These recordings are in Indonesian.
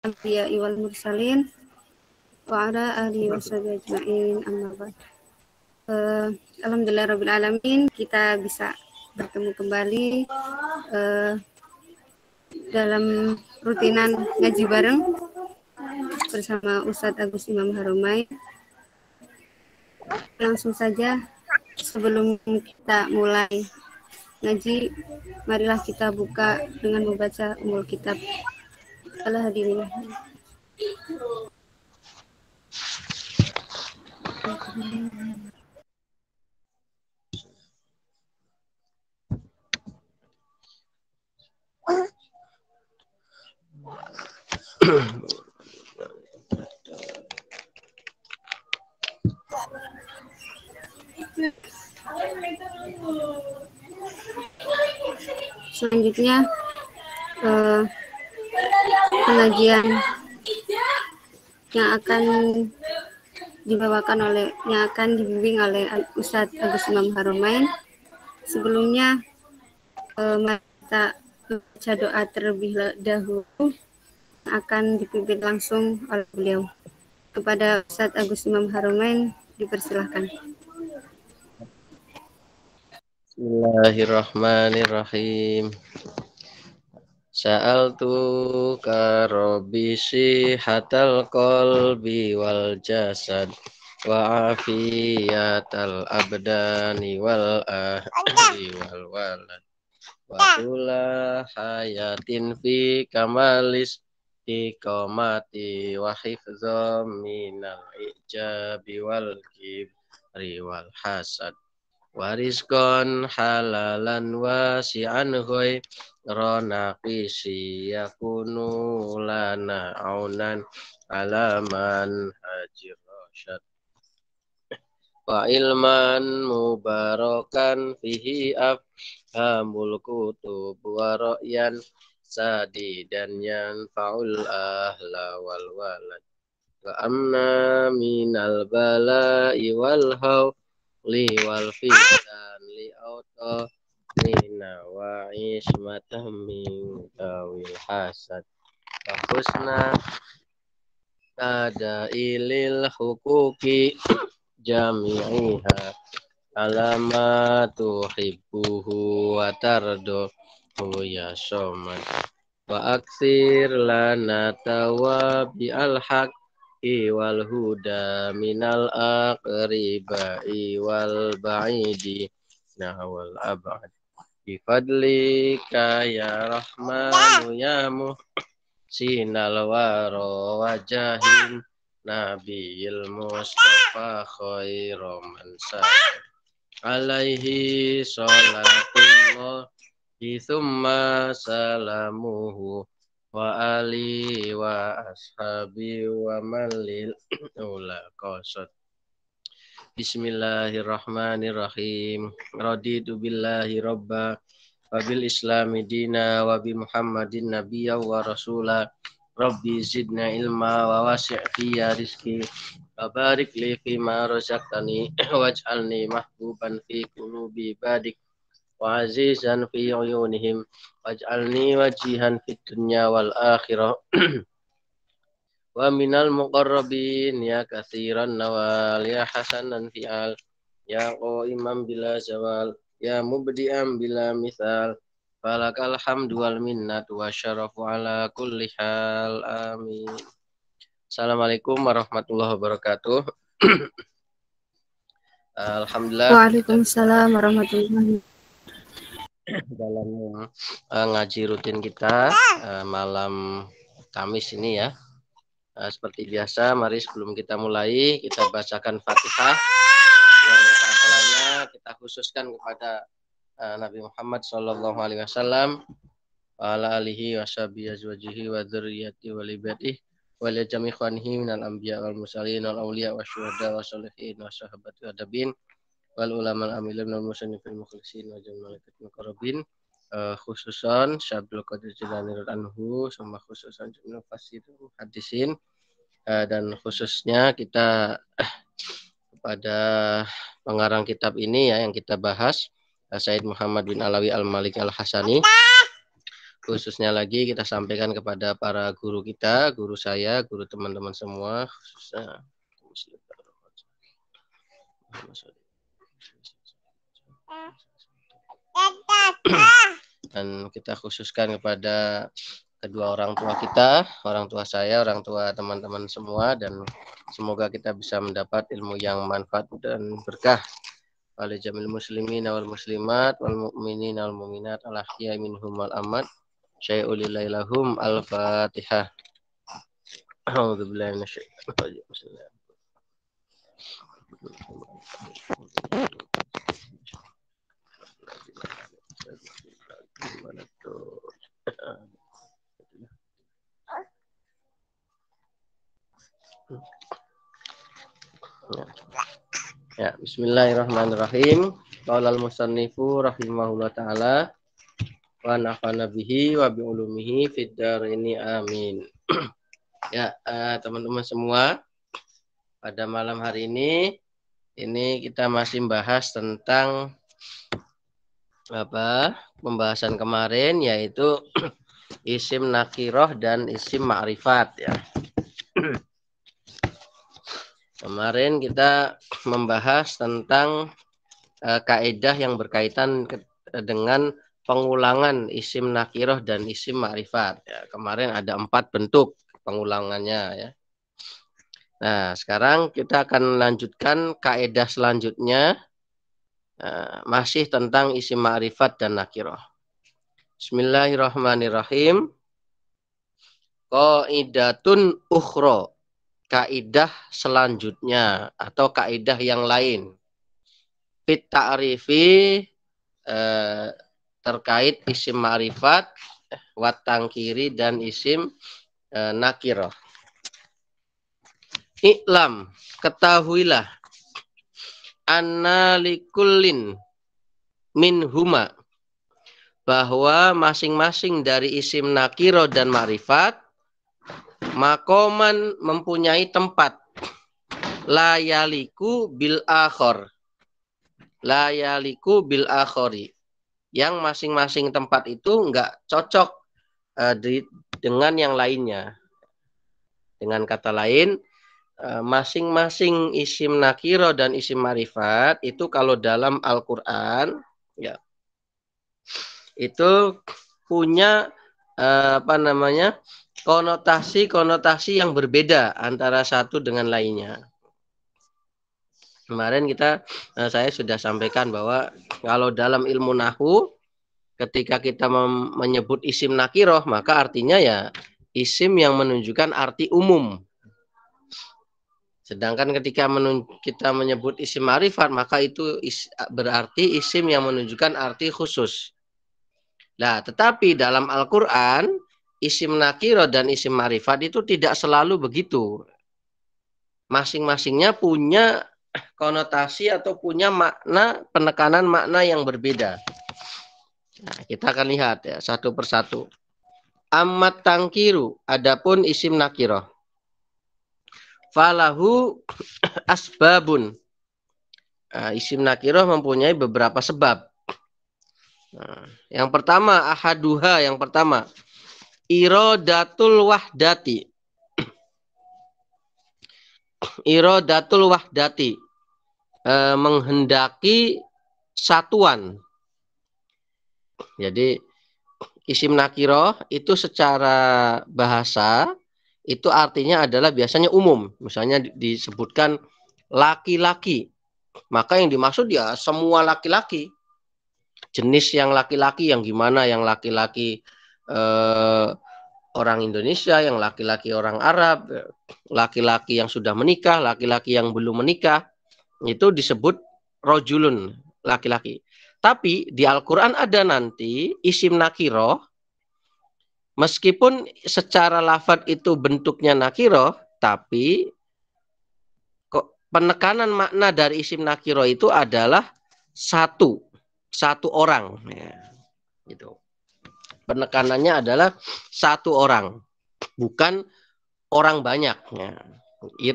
anbiya'i wal mursalin wa ala alihi washabihi ajma'in, amma ba'd. Alhamdulillah rabbil alamin, kita bisa bertemu kembali dalam rutinan ngaji bareng bersama Ustadz Agus Imam Haromai. Langsung saja, sebelum kita mulai ngaji, marilah kita buka dengan membaca Ummul Kitab. Al-Hadirin. Selanjutnya pengajian yang akan dibimbing oleh Ustadz Agus Imam Haromai. Sebelumnya kita baca doa terlebih dahulu, akan dipimpin langsung oleh beliau. Kepada Ustadz Agus Imam Haromai dipersilahkan. Bismillahirrahmanirrahim. Sa'altu ka rabbi sihatal qalbi wal jasad wa afiyatal abdani wal ahli wal walad wa tula hayatin fi kamalis iqamati wa hifzam minal ijabi wal kibri wal hasad warizqan halalan wasi'an ghairana qisi yakunu lana aunan alaman hajir rasyad wa ilman mubarakan fihi afhamul kutub wa ra'yan sadidan yanfa'ul ahla wal walad wa amna minal bala'i wal hawli wal fitan li auto nina wa ismatam min tawil hasad wa husna ada ilil hukuki jami'iha alamatu hibbuhu wa tardo ya somad wa aksir lana tawabi al-haq wal huda minal aqribai wal ba'idi wal abad bifadlika ya rahmanu ya muhsinal waro wajahin nabiyil mustafa khairu man sajad alaihi salatullah thumma salamuhu wa ali wa ashabi wa malil ula qasad. Bismillahirrahmanirrahim. Raditu billahi robba wa bil islami dina wa bi muhammadin nabiyya wa rasula. Rabbi zidna ilma wa wasi' fiya rizki wa barik li fima razaqtani waj'alni mahbuban fi qulubi ibadik wa azizan fi uyunihim waj'alni wajihan fid dunya wal akhirah wa minal muqarrabin ya katsiran nawal ya hasanan fi'al ya qaiman bila zawal ya mubdi'an bila misal falakal hamdu wal minnatu wasyarafu ala kulli hal amin. Assalamualaikum warahmatullahi wabarakatuh. Alhamdulillah. Waalaikumsalam warahmatullahi wabarakatuh. Dalam ngaji rutin kita malam Kamis ini ya, seperti biasa, mari sebelum kita mulai kita bacakan Fatihah yang pahalanya kita khususkan kepada Nabi Muhammad Sallallahu Alaihi Wasallam, ala alihi washabihi azwajihi wa dzurriyyati wa libatihi wa li jami' ikhwanihi minal anbiya wal mursalin wal awliya wasyuhada wassalihin wassahabati wadabin wal ulama al-amilin wal musannifin mukhlisin wa jami'il malaikatil muqarrabin, khususan Syabdul Qadir Jilani anhu, sama khususan jami'il fasirun hadisin, dan khususnya kita kepada pengarang kitab ini ya yang kita bahas, Said Muhammad bin Alawi Al-Malik Al-Hasani. khususnya lagi kita sampaikan kepada para guru kita, guru saya, guru teman-teman semua, khususnya dan kita khususkan kepada kedua orang tua kita, orang tua saya, orang tua teman-teman semua, dan semoga kita bisa mendapat ilmu yang manfaat dan berkah. Wal jamil muslimin wal muslimat wal mu'minin wal mu'minat al ahya minhum wal amat syai'ul ilailahum al-fatihah. A'udzubillahi minasyaitonir rajim. Ya, bismillahirrahmanirrahim. Qala al-musannifu rahimahullah taala wa nafa'ana bihi wa bi ulumihi fid dharaini amin. Ya, teman-teman semua, pada malam hari ini kita masih membahas tentang pembahasan kemarin, yaitu isim nakiroh dan isim ma'rifat ya. Kemarin kita membahas tentang kaidah yang berkaitan dengan pengulangan isim nakiroh dan isim ma'rifat ya. Kemarin ada 4 bentuk pengulangannya ya. Nah, sekarang kita akan melanjutkan kaidah selanjutnya, masih tentang isim ma'rifat dan nakiroh. Bismillahirrahmanirrahim. Qaidatun ukhra, kaidah selanjutnya atau kaidah yang lain. Fit ta'rifi, terkait isim ma'rifat, wat tangkiri dan isim nakiroh. I'lam, ketahuilah, anna likullin min huma, bahwa masing-masing dari isim nakiro dan ma'rifat makoman mempunyai tempat, la yaliku bil akhor, la yaliku bil akhori, yang masing-masing tempat itu enggak cocok dengan yang lainnya. Dengan kata lain, masing-masing isim nakiro dan isim ma'rifat itu kalau dalam Al-Quran ya, itu punya konotasi yang berbeda antara satu dengan lainnya. Kemarin saya sudah sampaikan bahwa kalau dalam ilmu nahwu, ketika kita menyebut isim nakiroh, maka artinya ya isim yang menunjukkan arti umum. Sedangkan ketika kita menyebut isim ma'rifat, maka itu berarti isim yang menunjukkan arti khusus. Nah, tetapi dalam Al-Quran, isim nakiro dan isim ma'rifat itu tidak selalu begitu. Masing-masingnya punya konotasi atau punya makna, penekanan makna yang berbeda. Nah, kita akan lihat ya satu persatu. Ammat tangkiru, adapun isim nakiro. Falahu asbabun. Isim nakiro mempunyai beberapa sebab. Yang pertama, ahaduha, yang pertama, iradatul wahdati. Iradatul wahdati, menghendaki satuan. Jadi isim nakiro itu secara bahasa itu artinya adalah biasanya umum. Misalnya disebutkan laki-laki, maka yang dimaksud ya semua laki-laki. Jenis yang laki-laki yang gimana, yang laki-laki orang Indonesia, yang laki-laki orang Arab, laki-laki yang sudah menikah, laki-laki yang belum menikah, itu disebut rojulun, laki-laki. Tapi di Al-Quran ada nanti isim nakiro, meskipun secara lafadz itu bentuknya nakiro, tapi penekanan makna dari isim nakiro itu adalah satu orang. Ya, gitu. Penekanannya adalah satu orang, bukan orang banyak. Ya.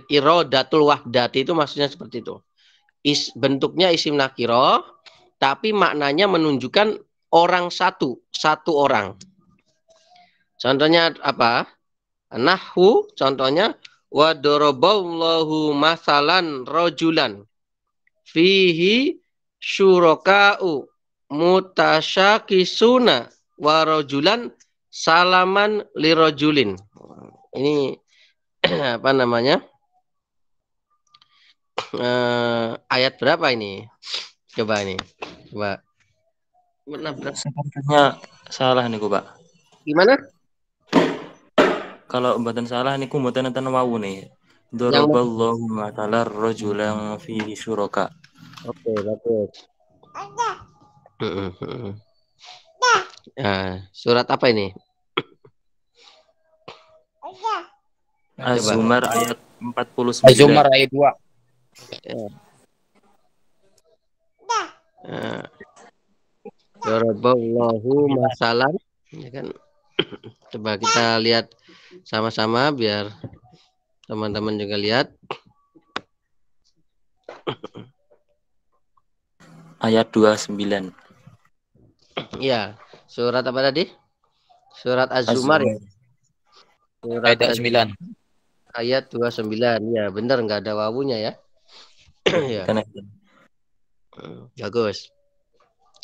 Iradatul wahdati itu maksudnya seperti itu. Bentuknya isim nakiro, tapi maknanya menunjukkan orang satu orang. Contohnya apa? Nahwu contohnya wa daraballahu masalan rajulan fihi syuraka'u mutasyakisuna wa rajulan salaman lirajulin. Ini apa namanya? Ayat berapa ini? Coba ini. Coba. Sepertinya salah nih Pak. Gimana? Kalau mboten salah niku mboten enten wawu nih. Yang Daraballahu mathalan rajulan fihi syuraka. oke, bagus. Surat apa ini? Az-Zumar ayat 49. Az-Zumar ayat 2. Daraballahu masalan, ya kan? Coba kita lihat sama-sama biar teman-teman juga lihat. Ayat 29. Iya, surat apa tadi? Surat Az-Zumar ya. Surat Ayat 9. Ayat 29. Ya, benar nggak ada wawunya ya. Ya. Bagus.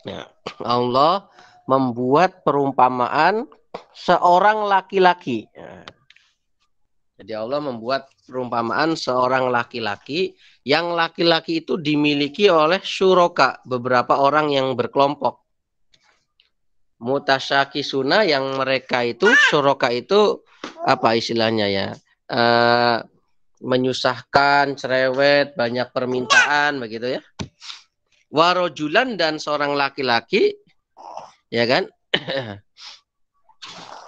Ya. Allah membuat perumpamaan seorang laki-laki. Ya. Jadi Allah membuat perumpamaan seorang laki-laki yang laki-laki itu dimiliki oleh syuraka, beberapa orang yang berkelompok. Mutasyakisuna yang mereka itu syuraka itu apa istilahnya ya? Menyusahkan, cerewet, banyak permintaan begitu ya. Warojulan dan seorang laki-laki ya kan?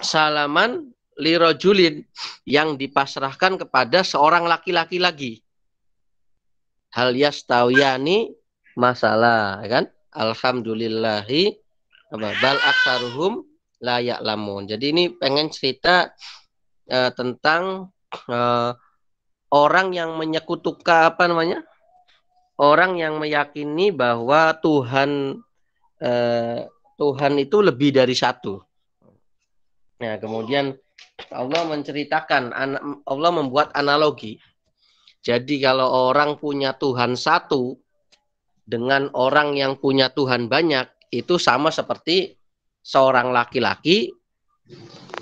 Salaman lirojulin yang dipasrahkan kepada seorang laki-laki lagi. Hal yastawiyani masalah kan? Alhamdulillahi bal aksaruhum la ya'lamun. Jadi ini pengen cerita tentang orang yang menyekutukan apa namanya? Orang yang meyakini bahwa Tuhan itu lebih dari satu. Nah, kemudian Allah menceritakan, Allah membuat analogi. Jadi kalau orang punya Tuhan satu dengan orang yang punya Tuhan banyak, itu sama seperti seorang laki-laki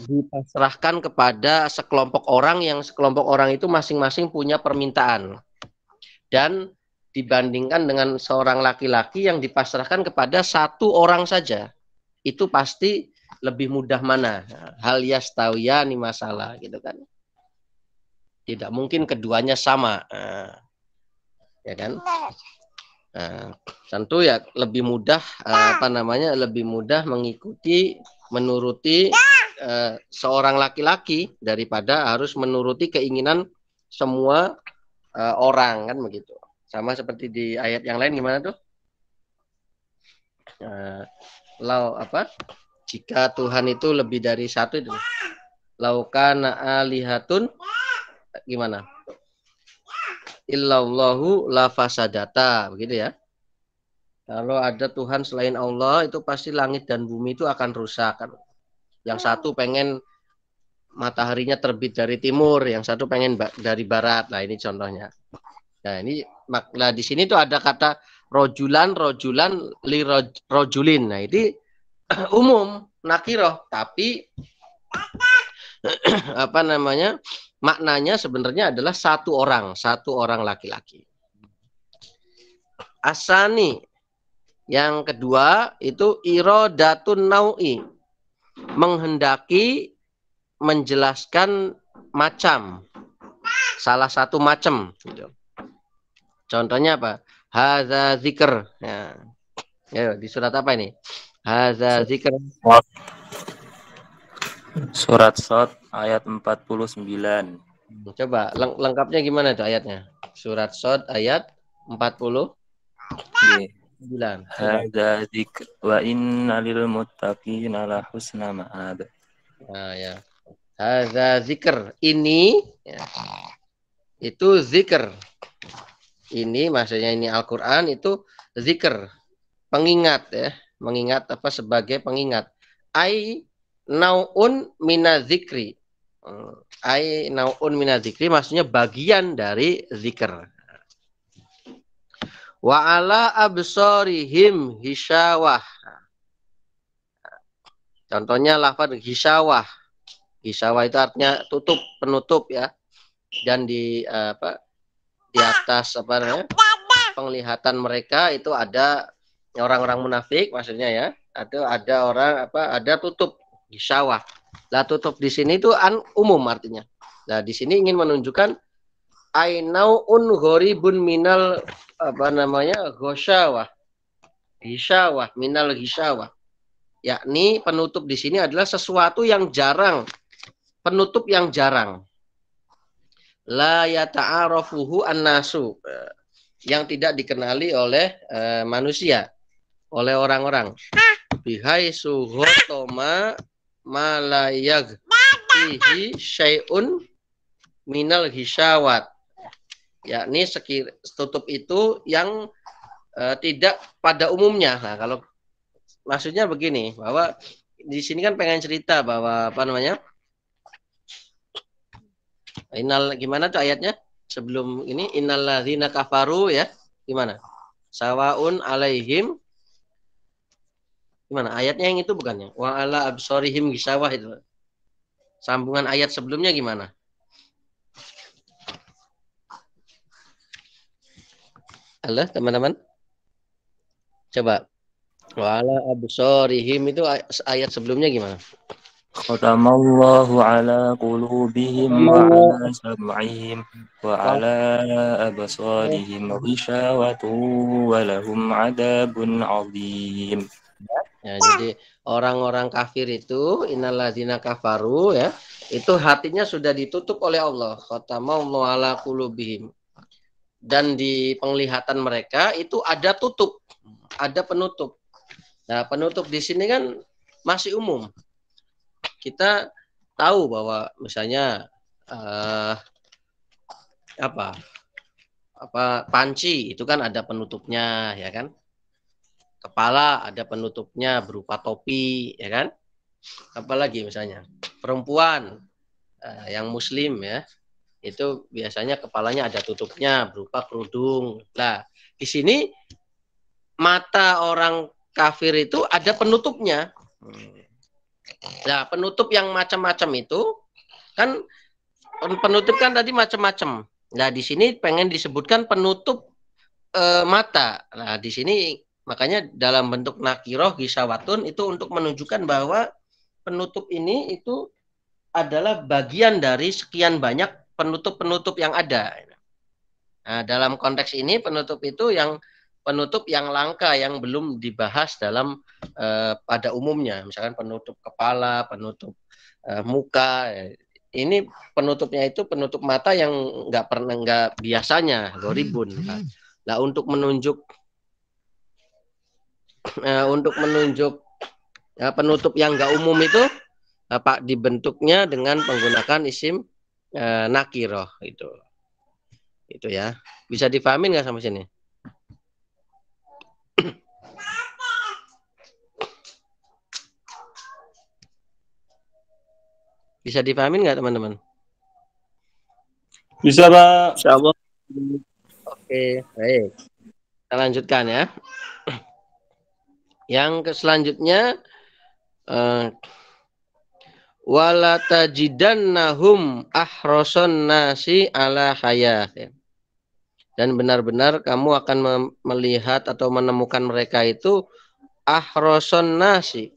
dipasrahkan kepada sekelompok orang yang sekelompok orang itu masing-masing punya permintaan. Dan dibandingkan dengan seorang laki-laki yang dipasrahkan kepada satu orang saja, itu pasti lebih mudah mana? Hal yastawiyani masalah gitu kan. Tidak mungkin keduanya sama. Ya kan? Tentu ya lebih mudah lebih mudah mengikuti menuruti seorang laki-laki daripada harus menuruti keinginan semua orang kan begitu. Sama seperti di ayat yang lain gimana tuh? Jika Tuhan itu lebih dari satu itu. Laukana alihatun gimana? Illallahu la fasadata, begitu ya. Kalau ada Tuhan selain Allah itu pasti langit dan bumi itu akan rusak kan. Yang satu pengen mataharinya terbit dari timur, yang satu pengen dari barat. Nah, ini contohnya. Nah, ini makna di sini tuh ada kata rojulan li rojulin. Nah, ini umum nakiroh, tapi apa namanya? Maknanya sebenarnya adalah satu orang laki-laki. Asani yang kedua itu irodatun nau'i, menghendaki menjelaskan macam, salah satu macam. Contohnya apa? Hadza zikr. Ya. Ya, di surat apa ini? Hadza zikr. Surat Shad ayat 49. Coba lengkapnya gimana tuh ayatnya? Surat Shad ayat 49. Hadza dzikr wa inna lil muttaqina la husna ma'ab. Nah, ya. Hadza zikr. Ini ya, itu zikr. Ini maksudnya ini Al-Qur'an itu zikr. Pengingat ya. Mengingat apa sebagai pengingat. Ai Nau'un minadzikri. Ai nau'un minadzikri maksudnya bagian dari zikr. Wa ala absarihim hisyawah. Contohnya lafaz hisyawah. Hisyawah itu artinya tutup, penutup ya. Dan di di atas penglihatan mereka itu ada orang-orang munafik maksudnya ya. Atau ada orang ada tutup hisyawah. Lah tutup di sini itu umum artinya. Nah, di sini ingin menunjukkan ainauun gharibun minal ghasyawah. Hisyawah minal hisyawah. Yakni penutup di sini adalah sesuatu yang jarang. Penutup yang jarang. La yata'arafuhu an-nasu. Yang tidak dikenali oleh manusia, oleh orang-orang. Bihai suhotoma malayag fihi syai'un minal hisyawat. Yakni tutup itu yang tidak pada umumnya. Nah, kalau maksudnya begini, bahwa di sini kan pengen cerita bahwa gimana tuh ayatnya? Sebelum ini innalladzina kafaru ya. Gimana? Sawaun alaihim. Gimana? Ayatnya yang itu bukannya? Wa ala absarihim gisawah itu. Sambungan ayat sebelumnya gimana? Halo teman-teman. Coba. Wa ala absarihim itu ayat sebelumnya gimana? Khatamallahu ala qulubihim wa ala sam'ihim wa ala absarihim ghishawatu wa lahum adabun 'adzim. Ya, jadi orang-orang kafir itu innalladzina kafaru ya, itu hatinya sudah ditutup oleh Allah. Khatamallahu ala qulubihim. Dan di penglihatan mereka itu ada tutup, ada penutup. Nah, penutup di sini kan masih umum. Kita tahu bahwa misalnya panci itu kan ada penutupnya ya kan, kepala ada penutupnya berupa topi ya kan, apalagi misalnya perempuan yang muslim ya itu biasanya kepalanya ada tutupnya berupa kerudung. Nah di sini mata orang kafir itu ada penutupnya. Nah, penutup yang macam-macam itu kan penutup kan tadi macam-macam. Nah, di sini pengen disebutkan penutup mata. Nah, di sini makanya dalam bentuk nakiroh gisawatun itu untuk menunjukkan bahwa penutup ini itu adalah bagian dari sekian banyak penutup-penutup yang ada. Nah, dalam konteks ini penutup itu penutup yang langka yang belum dibahas dalam pada umumnya, misalkan penutup kepala, penutup muka. Ini penutupnya itu penutup mata yang nggak biasanya goribun. Nah, untuk menunjuk penutup yang nggak umum itu dibentuknya dengan menggunakan isim nakiroh itu ya. Bisa difahami nggak sampai sini? Bisa dipahami nggak teman-teman? Bisa Pak. Insyaallah. Oke, baik. Kita lanjutkan ya. Yang selanjutnya wala tajidannahum ahrasan nasi ala hayat. Dan benar-benar kamu akan melihat atau menemukan mereka itu ahrasan nasi,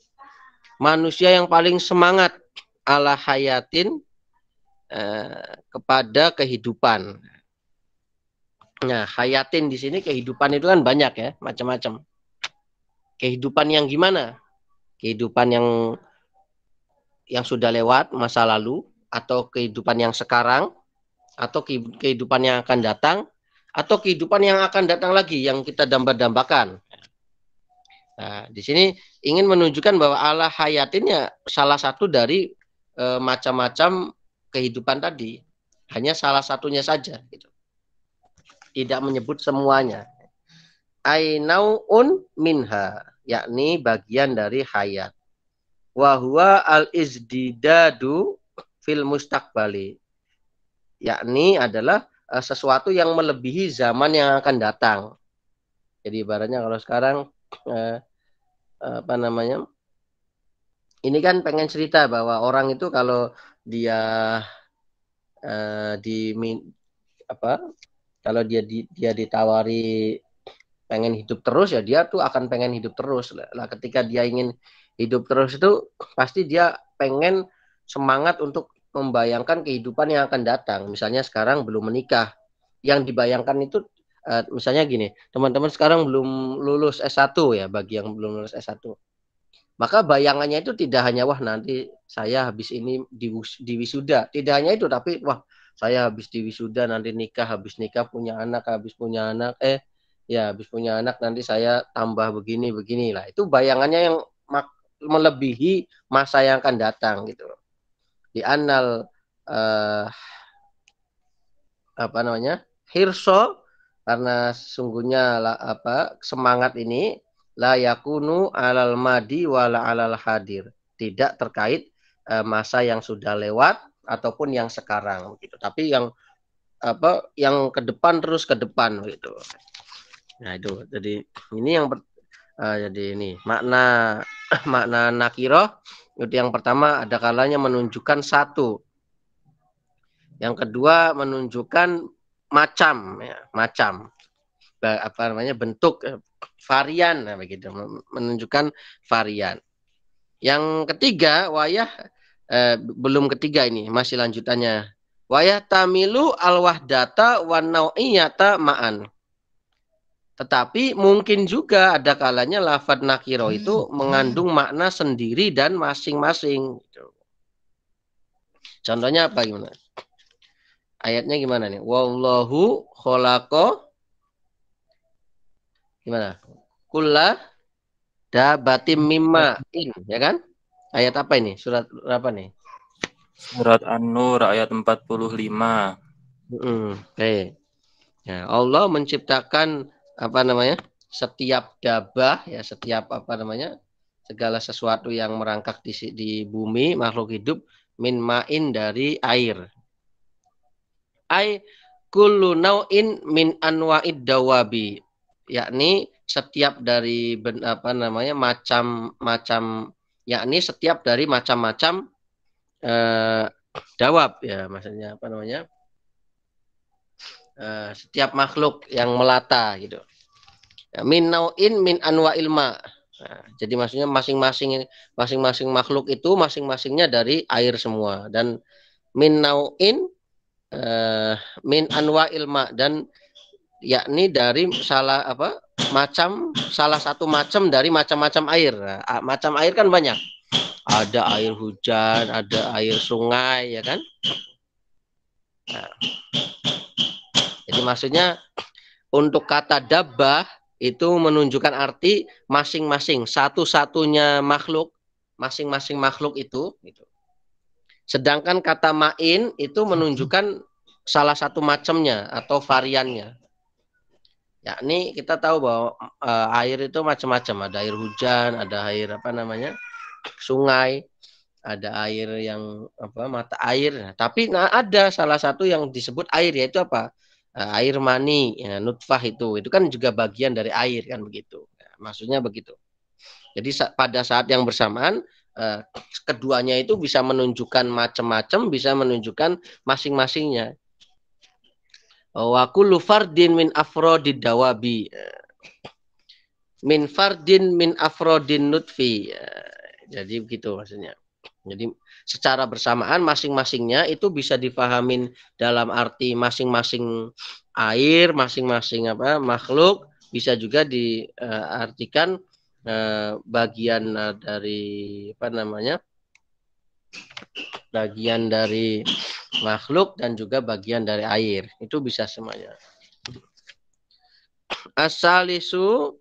manusia yang paling semangat ala hayatin kepada kehidupan. Nah, hayatin di sini kehidupan itu kan banyak ya, macam-macam. Kehidupan yang gimana? Kehidupan yang sudah lewat masa lalu, atau kehidupan yang sekarang, atau kehidupan yang akan datang, atau kehidupan yang akan datang lagi yang kita dambakan. Nah, di sini ingin menunjukkan bahwa ala hayatinnya salah satu dari macam-macam kehidupan tadi, hanya salah satunya saja gitu. Tidak menyebut semuanya. Ainauun minha, yakni bagian dari hayat. wa huwa al-izdidadu fil mustaqbali, yakni adalah sesuatu yang melebihi zaman yang akan datang. Jadi ibaratnya kalau sekarang apa namanya, ini kan pengen cerita bahwa orang itu kalau dia di apa, kalau dia ditawari pengen hidup terus, ya dia tuh akan pengen hidup terus lah. Ketika dia ingin hidup terus itu pasti dia pengen semangat untuk membayangkan kehidupan yang akan datang. Misalnya sekarang belum menikah, yang dibayangkan itu misalnya gini, teman-teman sekarang belum lulus S1 ya, bagi yang belum lulus S1. Maka bayangannya itu tidak hanya wah nanti saya habis ini di wisuda, tidak hanya itu, tapi wah saya habis di wisuda nanti nikah, habis nikah punya anak, habis punya anak ya habis punya anak nanti saya tambah begini beginilah. Itu bayangannya yang melebihi masa yang akan datang gitu. Di anal apa namanya? Hirso, karena sesungguhnya semangat ini la yakunu alal madi wala alal hadir, tidak terkait masa yang sudah lewat ataupun yang sekarang gitu, tapi yang ke depan, terus ke depan gitu. Nah itu jadi ini jadi ini makna makna nakiroh itu. Yang pertama ada kalanya menunjukkan satu, yang kedua menunjukkan macam ya, macam apa namanya, bentuk varian, nah, begitu, menunjukkan varian. Yang ketiga wayah belum ketiga, ini masih lanjutannya, wayah tamilu al wahdata wan nau'iyata ma'an. Tetapi mungkin juga ada kalanya lafadz nakiro itu mengandung makna sendiri dan masing-masing. Contohnya apa, gimana? Ayatnya gimana nih? Wallahu kholaqa gimana? Kulla dabatim mimma in, ya kan? Ayat apa ini? Surat apa nih? Surat An-Nur ayat 45. Oke. Ya, Allah menciptakan apa namanya? Setiap dabah ya, setiap apa namanya? Segala sesuatu yang merangkak di bumi, makhluk hidup, min ma'in, dari air. Ai kullu nau'in min anwa'id dawabi, yakni setiap dari apa namanya, macam-macam, yakni setiap dari macam-macam dawab ya, maksudnya apa namanya, setiap makhluk yang melata gitu. Min nau'in min anwa ilma. Nah, jadi maksudnya masing-masing makhluk itu masing-masingnya dari air semua. Dan min nau'in min anwa ilma, dan yakni dari salah satu macam dari macam-macam air. Nah, macam air kan banyak. Ada air hujan, ada air sungai, ya kan? Nah, jadi maksudnya untuk kata dabbah itu menunjukkan arti masing-masing, satu-satunya makhluk, masing-masing makhluk itu gitu. Sedangkan kata ma'in itu menunjukkan salah satu macamnya atau variannya. Yakni kita tahu bahwa air itu macam-macam, ada air hujan, ada air apa namanya, sungai, ada air yang apa, mata air. Tapi ada salah satu yang disebut air, yaitu apa? Air mani, ya, nutfah itu kan juga bagian dari air kan, begitu. Ya, maksudnya begitu. Jadi pada saat yang bersamaan keduanya itu bisa menunjukkan macam-macam, bisa menunjukkan masing-masingnya. Wa kullu fardin min afrodid dawabi, min fardin min afrodin nutfi. Jadi begitu maksudnya. Jadi secara bersamaan masing-masingnya itu bisa dipahamin dalam arti masing-masing air, masing-masing apa makhluk, bisa juga diartikan bagian dari apa namanya, bagian dari makhluk dan juga bagian dari air, itu bisa semuanya. Asalisu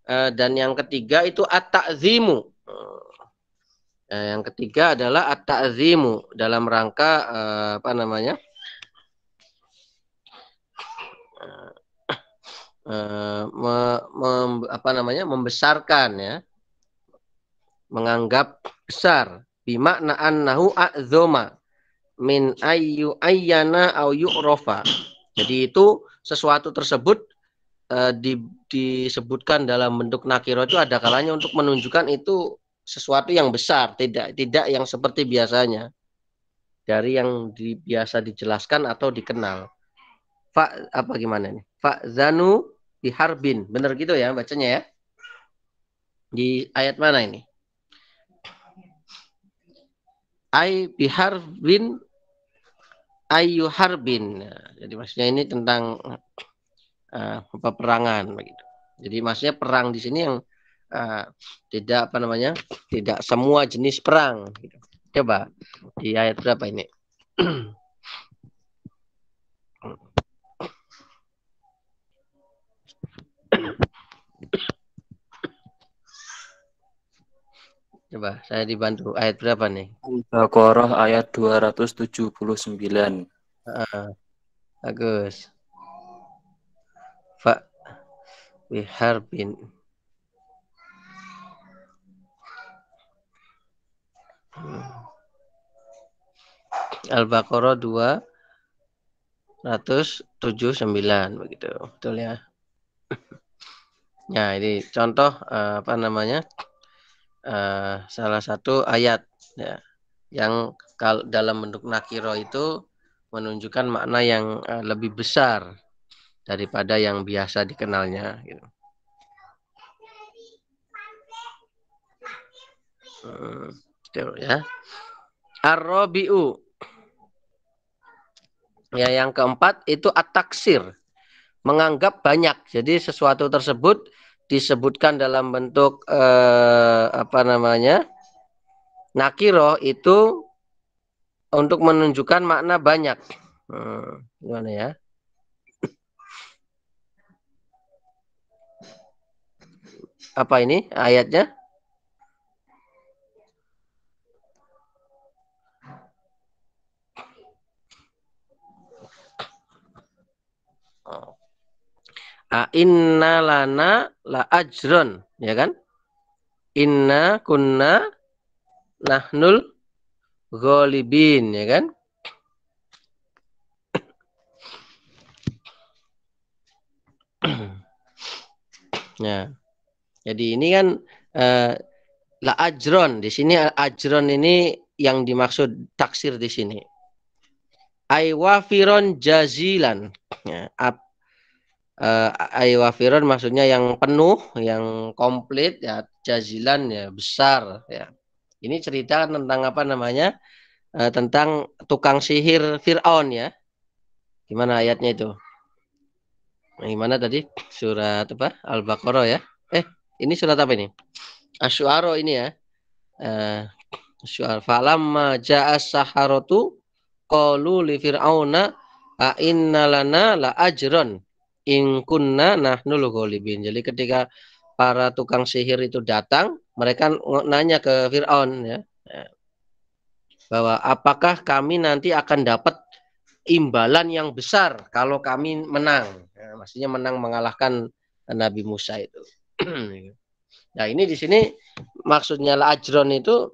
dan yang ketiga itu at-ta'zimu. Yang ketiga adalah at-ta'zimu dalam rangka apa namanya, apa namanya, membesarkan ya, menganggap besar. Bimakna annahu a'zoma min ayyana au yu'rofa. Jadi itu sesuatu tersebut disebutkan dalam bentuk nakiro itu ada kalanya untuk menunjukkan itu sesuatu yang besar, tidak yang seperti biasanya dari yang biasa dijelaskan atau dikenal. Apa gimana nih? Zanu biharbin, bener gitu ya bacanya ya? Di ayat mana ini? Biharbin ayu harbin. Jadi maksudnya ini tentang peperangan begitu. Jadi maksudnya perang di sini yang tidak tidak semua jenis perang. Gitu. Coba di ayat berapa ini? Coba saya dibantu ayat berapa nih? Al-Baqarah ayat 279. Bagus. Biharbin. Al-Baqarah 279 begitu. Betul ya. Nah, ini contoh salah satu ayat ya, yang kalau dalam bentuk nakiro itu menunjukkan makna yang lebih besar daripada yang biasa dikenalnya gitu. Ya. Ar-rabi'u. Ya, yang keempat itu at-taksir. Menganggap banyak. Jadi sesuatu tersebut disebutkan dalam bentuk nakiro itu untuk menunjukkan makna banyak. Gimana ya? Apa ini ayatnya? Inna lana la ajron, ya kan? Inna kunna nahnul ghalibin, ya kan? Ya. Jadi ini kan la ajron. Di sini ajron ini yang dimaksud taksir di sini. Aywafiron jazilan. Ya, aywafiron maksudnya yang penuh, yang komplit, ya jazilan ya besar. Ya. Ini cerita tentang tentang tukang sihir Fir'aun ya. Gimana ayatnya itu? Gimana tadi? Surat apa? Al-Baqarah ya. Ini surat apa ini? Asy-Syu'ara ini ya. Asy-Syu'ara. Falamma ja'as saharatu qalu li fir'auna a inna lana la ajron in kunna nahnul ghalibin. Jadi ketika para tukang sihir itu datang, mereka nanya ke Fir'aun ya. Bahwa apakah kami nanti akan dapat imbalan yang besar kalau kami menang. Ya, maksudnya menang mengalahkan Nabi Musa itu. Nah, ini di sini maksudnya ajron itu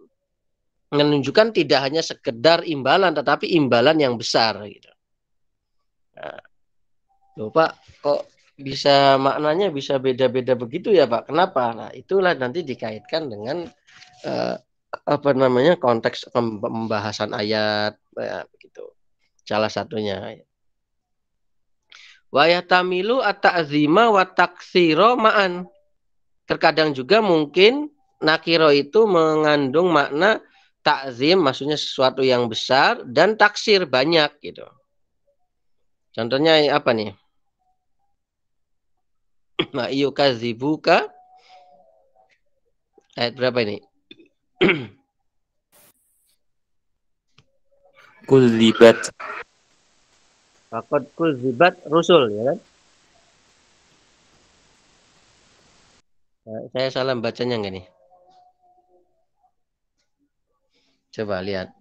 menunjukkan tidak hanya sekedar imbalan tetapi imbalan yang besar gitu. Nah, loh Pak, kok bisa maknanya bisa beda-beda begitu ya Pak? Kenapa? Nah, itulah nanti dikaitkan dengan konteks pembahasan ayat ya, begitu. Salah satunya. Wa yahtamilu at-ta'zima wa taksira ma'an. Terkadang juga mungkin nakiro itu mengandung makna takzim, maksudnya sesuatu yang besar, dan taksir banyak gitu. Contohnya apa nih? Ma yukadzibuka ayat berapa ini? Kudzibat. Faqad kudzibat rusul ya kan? Nah, saya salah bacanya enggak nih? Coba lihat.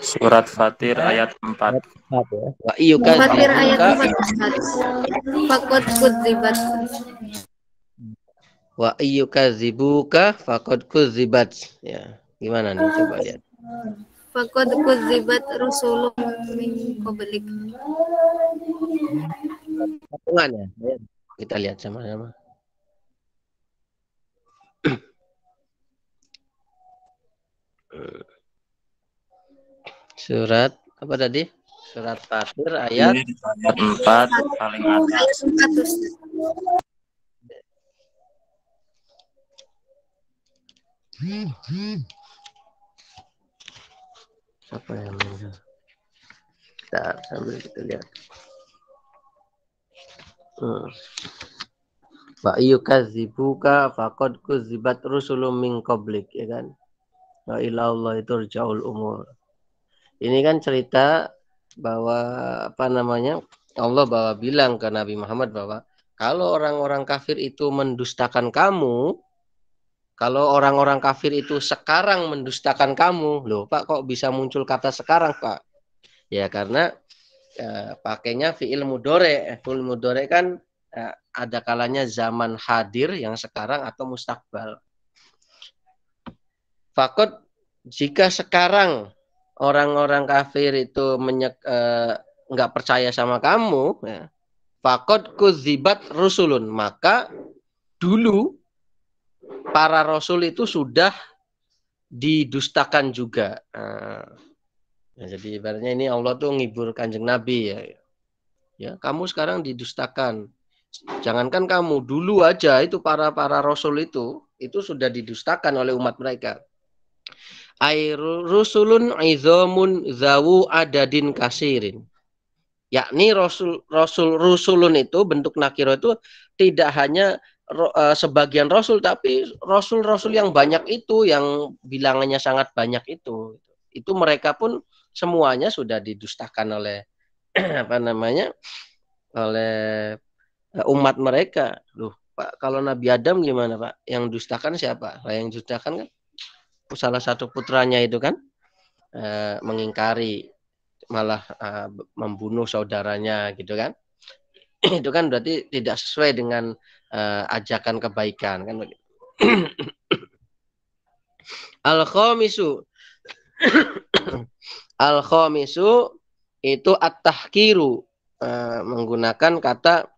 Surat Fatir ayat 4. Fatir ayat 4. Faqad kudzibat. Wa iyyukadzibuka faqad kudzibat. Ya, gimana nih coba lihat. Faqad kudzibat rusulun min qablik. Hubungannya. Ya. Kita lihat sama-sama. Surat apa tadi? Surat Fatir ayat Ayat 4 paling atas. siapa yang Bentar, sambil kita lihat. Wa iyyukadzibuka faqad kudzibat rusulun min qablik, ya kan? Wa ilallahi turja'ul umur. Ini kan cerita bahwa apa namanya? Allah bahwa bilang ke Nabi Muhammad bahwa kalau orang-orang kafir itu mendustakan kamu, kalau orang-orang kafir itu sekarang mendustakan kamu, loh Pak kok bisa muncul kata sekarang Pak? Ya karena pakainya fi'il mudhore. Fi'il mudhore kan ada kalanya zaman hadir yang sekarang atau mustakbal. Fakot jika sekarang orang-orang kafir itu nggak percaya sama kamu, ya, fakot kudzibat rusulun, maka dulu para rasul itu sudah didustakan juga. Ya, jadi ibaratnya ini Allah tuh ngibur Kanjeng Nabi ya. Ya, kamu sekarang didustakan. Jangankan kamu, dulu aja itu para rasul itu sudah didustakan oleh umat mereka. Rusulun izomun zawu adadin kasirin. Yakni rusulun itu bentuk nakiro itu tidak hanya sebagian rasul, tapi rasul-rasul yang banyak itu, yang bilangannya sangat banyak itu mereka pun semuanya sudah didustakan oleh apa namanya, oleh umat mereka. Loh Pak, kalau Nabi Adam gimana Pak? Yang dustakan siapa? Yang dustakan kan salah satu putranya itu kan mengingkari, malah membunuh saudaranya gitu kan. Itu kan berarti tidak sesuai dengan ajakan kebaikan kan. Al-khamisu Al-khamisu itu at-tahkiru, menggunakan kata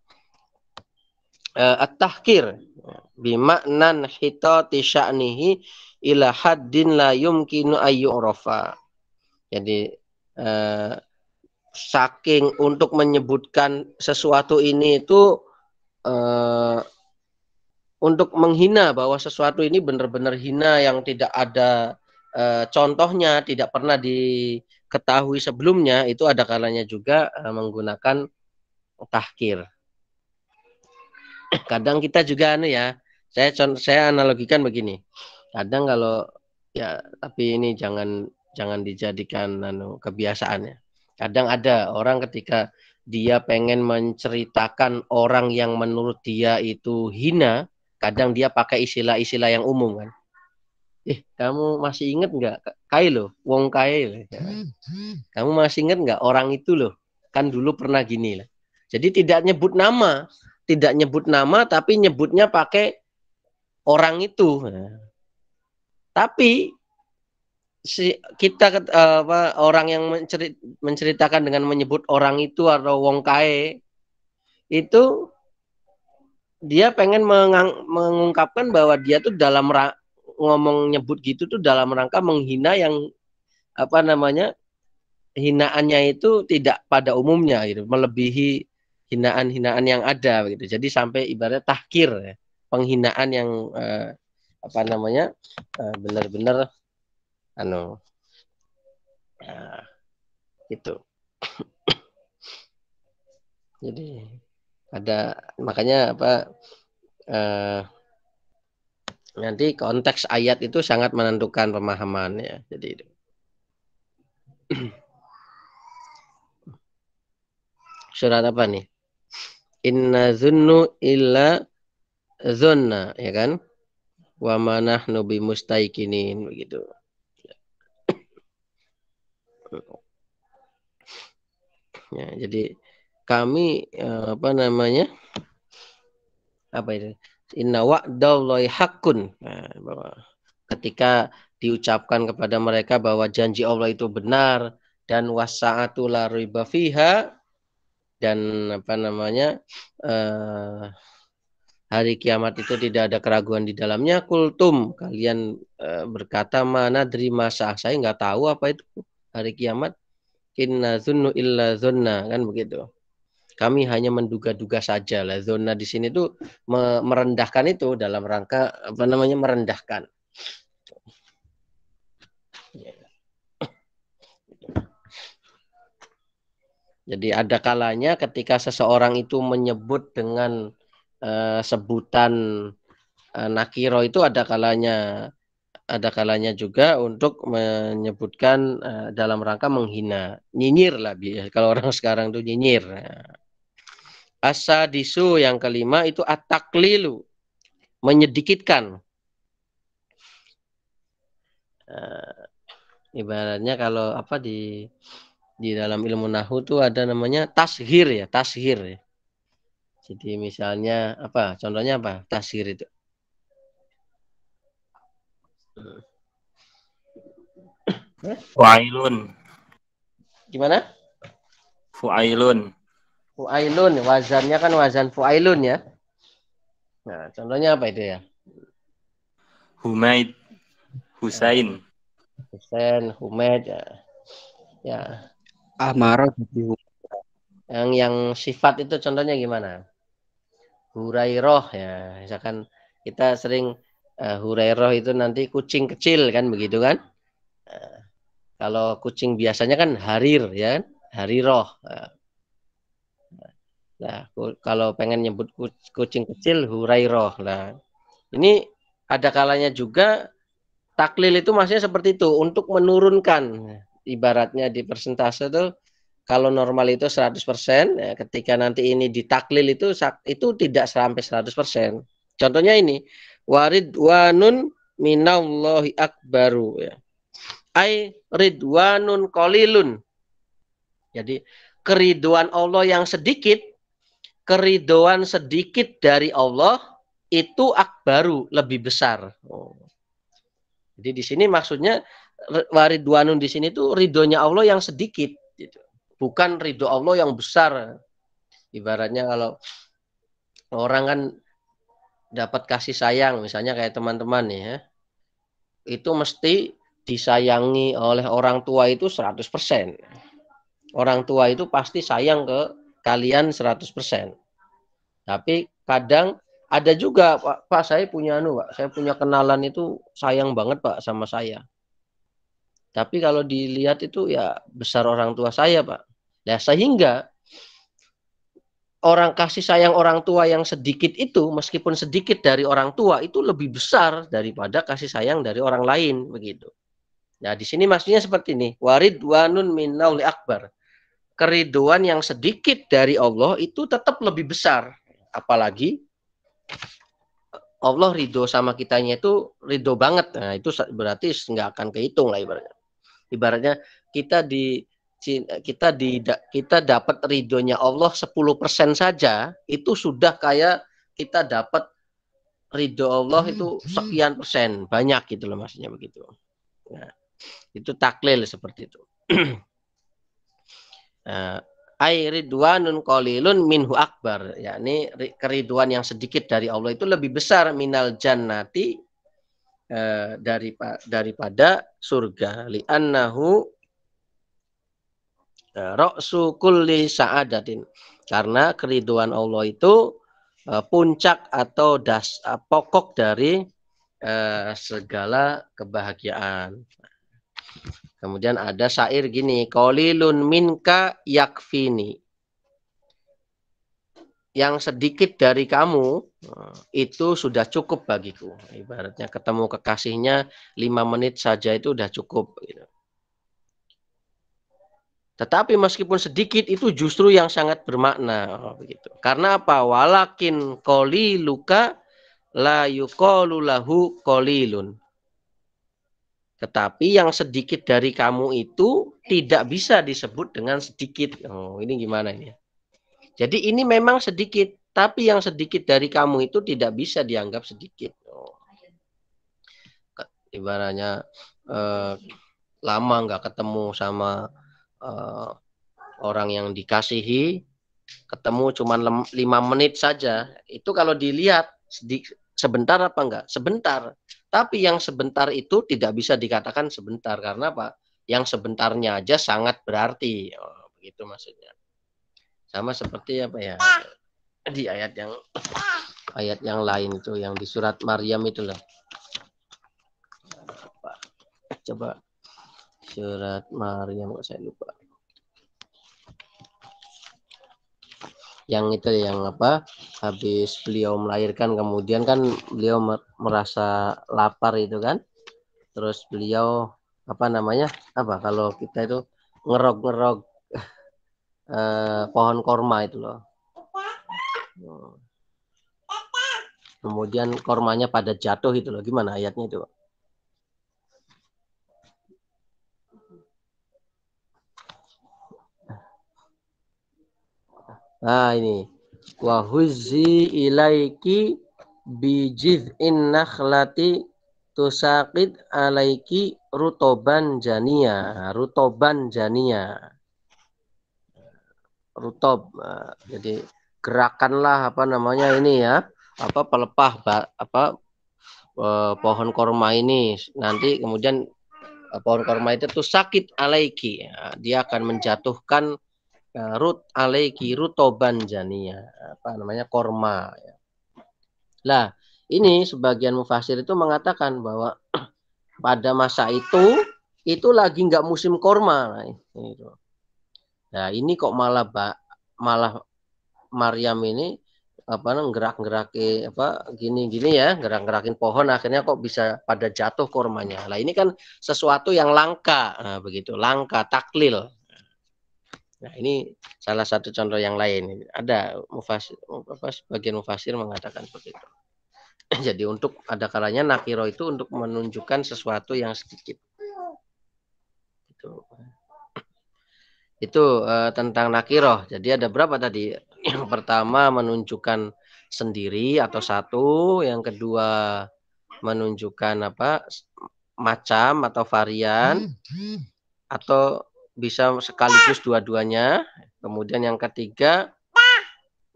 at-tahkir bimaknan hitati sya'nihi ila haddin la yumkinu ayyu'rafa. Jadi saking untuk menyebutkan sesuatu ini itu untuk menghina, bahwa sesuatu ini benar-benar hina yang tidak ada contohnya, tidak pernah diketahui sebelumnya, itu ada kalanya juga menggunakan tahkir. Kadang kita juga ya, saya analogikan begini. Kadang kalau ya, tapi ini jangan dijadikan kebiasaan ya. Kadang ada orang ketika dia pengen menceritakan orang yang menurut dia itu hina, kadang dia pakai istilah-istilah yang umum kan. Kamu masih inget nggak Kai loh, wong Kai loh. Ya. Kamu masih inget nggak orang itu loh, kan dulu pernah gini lah. Jadi tidak nyebut nama, tapi nyebutnya pakai orang itu. Nah. Tapi kita orang yang menceritakan dengan menyebut orang itu atau wong Kae itu, dia pengen mengungkapkan bahwa dia tuh dalam ngomong nyebut gitu tuh dalam rangka menghina yang apa namanya, hinaannya itu tidak pada umumnya gitu, melebihi hinaan-hinaan yang ada gitu. Jadi sampai ibarat tahkir ya, penghinaan yang apa namanya, benar-benar gitu. Jadi ada, makanya apa, nanti konteks ayat itu sangat menentukan pemahamannya. Jadi itu. Surat apa nih? Inna zunnu illa zunna, ya kan? Wa manahnu bimustaikinin, begitu. Ya, jadi kami apa namanya? Apa itu? inna wa'dallahi haqqun. Nah, bahwa ketika diucapkan kepada mereka bahwa janji Allah itu benar dan wasa'atu la riba fiha, dan apa namanya, hari kiamat itu tidak ada keraguan di dalamnya. Kultum, kalian berkata, mana dari masa saya nggak tahu apa itu hari kiamat. Inna zunnu illa zunna, kan begitu. Kami hanya menduga-duga saja lah. Zona di sini tuh merendahkan, itu dalam rangka apa namanya, merendahkan. Jadi ada kalanya ketika seseorang itu menyebut dengan sebutan nakiro, itu ada kalanya juga untuk menyebutkan dalam rangka menghina, nyinyir lah, kalau orang sekarang tuh nyinyir. Asadisu, yang kelima itu at-taklilu, menyedikitkan. Ibaratnya kalau apa di dalam ilmu nahwu tuh ada namanya tashir ya, tashir ya. Jadi misalnya apa? Contohnya apa? Tashir itu. Fu'ailun. Gimana? Fu'ailun. Fu'ailun, wazannya kan wazan fu'ailun ya. Nah, contohnya apa itu ya? Humaid. Husain. Husain, Humaid ya. Ya. Amarah jadi Yang sifat itu contohnya gimana? Hurairoh ya. Misalkan kita sering Hurairoh itu nanti kucing kecil kan, begitu kan? Kalau kucing biasanya kan harir ya, hariroh. Nah, kalau pengen nyebut kucing kecil Hurairoh. Nah, ini ada kalanya juga taklil itu maksudnya seperti itu, untuk menurunkan. Ibaratnya di persentase tuh, kalau normal itu 100%, ya, ketika nanti ini ditaklil itu tidak sampai 100%. Contohnya ini, waridwanun minallahi akbaru ya. Ai ridwanun qalilun. Jadi keriduan Allah yang sedikit, keriduan sedikit dari Allah itu akbaru, lebih besar. Jadi di sini maksudnya waridwanun di sini tuh ridhonya Allah yang sedikit, gitu. Bukan ridho Allah yang besar. Ibaratnya kalau orang kan dapat kasih sayang, misalnya kayak teman-teman nih ya, itu mesti disayangi oleh orang tua itu 100%. Orang tua itu pasti sayang ke kalian 100%. Tapi kadang ada juga, Pak, saya punya Pak, saya punya kenalan itu sayang banget Pak sama saya. Tapi kalau dilihat itu ya besar orang tua saya Pak. Nah, sehingga orang kasih sayang orang tua yang sedikit itu, meskipun sedikit dari orang tua, itu lebih besar daripada kasih sayang dari orang lain, begitu. Nah, di sini maksudnya seperti ini, waridwanun minnauli akbar. Keriduan yang sedikit dari Allah itu tetap lebih besar. Apalagi Allah ridho sama kitanya itu ridho banget. Nah, itu berarti nggak akan kehitung lah ibaratnya. Ibaratnya kita dapat ridhonya Allah 10% saja, itu sudah kayak kita dapat ridho Allah itu sekian persen, banyak gitu loh, maksudnya begitu. Nah, itu taklil seperti itu. Ai ridwanun qalilun minhu akbar, yakni keriduan yang sedikit dari Allah itu lebih besar minal jannati, daripada surga, li'annahu ra'su kulli sa'adatin, karena keriduan Allah itu puncak atau pokok dari segala kebahagiaan. Kemudian ada syair gini, qalilun minka yakfini. Yang sedikit dari kamu itu sudah cukup bagiku. Ibaratnya ketemu kekasihnya 5 menit saja itu udah cukup. Tetapi meskipun sedikit itu justru yang sangat bermakna. Begitu. Karena apa? Walakin qaliluka la yuqalu lahu qalilun. Tetapi yang sedikit dari kamu itu tidak bisa disebut dengan sedikit. Oh, ini gimana ini? Jadi ini memang sedikit, tapi yang sedikit dari kamu itu tidak bisa dianggap sedikit. Ibaratnya lama nggak ketemu sama orang yang dikasihi, ketemu cuma 5 menit saja, itu kalau dilihat sebentar apa enggak? Sebentar. Tapi yang sebentar itu tidak bisa dikatakan sebentar, karena apa? Yang sebentarnya aja sangat berarti. Begitu maksudnya. Sama seperti apa ya? Di ayat yang lain itu, yang di surat Maryam itu loh. Coba surat Maryam, kok saya lupa. Yang itu yang apa? Habis beliau melahirkan, kemudian kan beliau merasa lapar itu kan. Terus beliau apa namanya? Apa kalau kita itu ngerok-ngerok pohon korma itu loh. Kemudian kormanya pada jatuh itu loh. Gimana ayatnya itu? Nah ini, wa huzzi ilaiki bijid'in nakhlati tusaqid alaiki rutoban jania. Rutoban jania. Rutob. Jadi gerakanlah apa namanya ini ya, apa pelepah pohon korma ini, nanti kemudian pohon korma itu tuh sakit alaiki, dia akan menjatuhkan alaiki rutoban jania, apa namanya, korma. Lah ini sebagian mufasir itu mengatakan bahwa pada masa itu lagi nggak musim korma. Nah ini kok malah Maryam ini apa gerak-geraki apa gini ya, gerak-gerakin pohon, akhirnya kok bisa pada jatuh kormanya. Lah ini kan sesuatu yang langka, begitu, langka, taklil. Nah ini salah satu contoh yang lain. Ada sebagian mufasir mengatakan seperti itu. Jadi untuk ada kalanya nakiro itu untuk menunjukkan sesuatu yang sedikit. Itu tentang nakiroh. Jadi ada berapa tadi? Yang pertama menunjukkan sendiri atau satu, yang kedua menunjukkan apa, macam atau varian, atau bisa sekaligus dua-duanya. Kemudian yang ketiga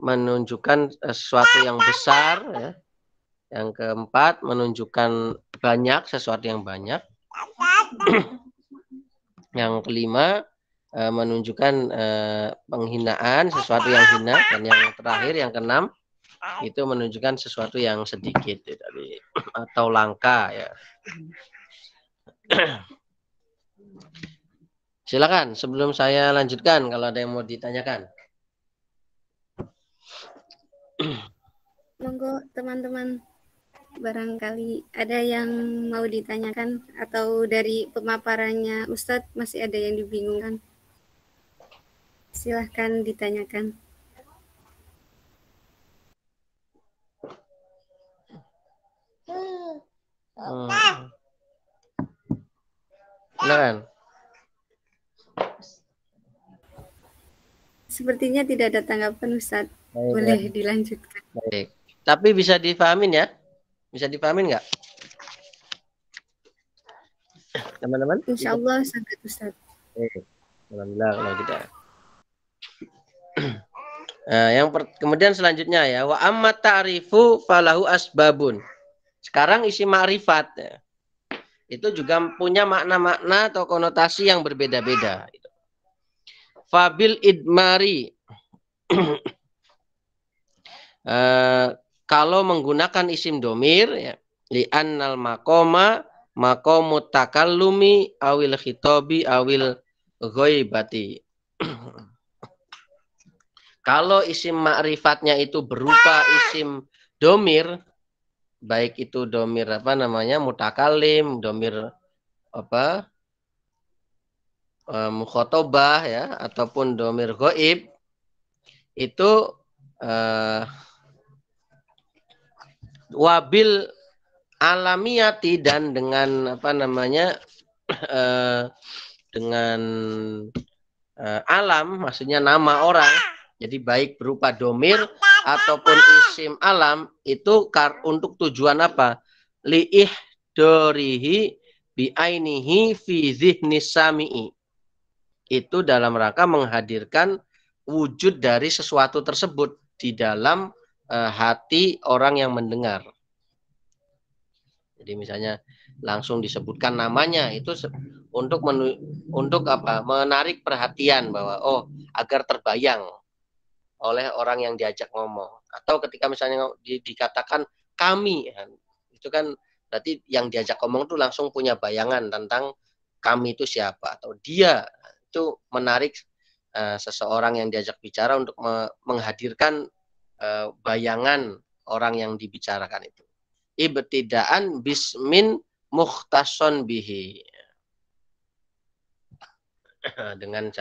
menunjukkan sesuatu yang besar, ya. Yang keempat menunjukkan banyak, sesuatu yang banyak. Yang kelima menunjukkan penghinaan, sesuatu yang hina. Dan yang terakhir, yang keenam, itu menunjukkan sesuatu yang sedikit atau langka, ya. Silakan sebelum saya lanjutkan kalau ada yang mau ditanyakan. Monggo teman-teman, barangkali ada yang mau ditanyakan atau dari pemaparannya Ustadz masih ada yang dibingungkan. Silahkan ditanyakan. Silakan. Sepertinya tidak ada tanggapan Ustadz. Boleh dilanjutkan. Baik. Tapi bisa dipahamin ya? Bisa dipahamin nggak? Teman-teman? Insya Allah sangat Ustadz. Alhamdulillah kalau kita. Kemudian selanjutnya ya, wa amma ta'rifu falahu asbabun. Sekarang isi ma'rifat, ya. Itu juga punya makna-makna atau konotasi yang berbeda-beda. Fabil idmari. Kalau menggunakan isim domir, ya, li'annal maqama maqamut takallumi awil khitobi awil ghaibati. Kalau isim ma'rifatnya itu berupa isim domir, baik itu domir apa namanya mutakalim, domir apa mukhotobah, ya, ataupun domir ghaib, itu wabil alamiyati, dan dengan apa namanya dengan alam, maksudnya nama orang. Jadi baik berupa domir ataupun isim alam itu untuk tujuan apa? Li'ihdorihi bi'ainihi fi zihnis sami'i. Itu dalam rangka menghadirkan wujud dari sesuatu tersebut di dalam hati orang yang mendengar. Jadi misalnya langsung disebutkan namanya itu untuk apa? Menarik perhatian bahwa agar terbayang oleh orang yang diajak ngomong. Atau ketika misalnya dikatakan kami, itu kan berarti yang diajak ngomong itu langsung punya bayangan tentang kami itu siapa, atau dia itu menarik seseorang yang diajak bicara untuk menghadirkan bayangan orang yang dibicarakan itu. Ibtidaan bismin mukhtason bihi. Dengan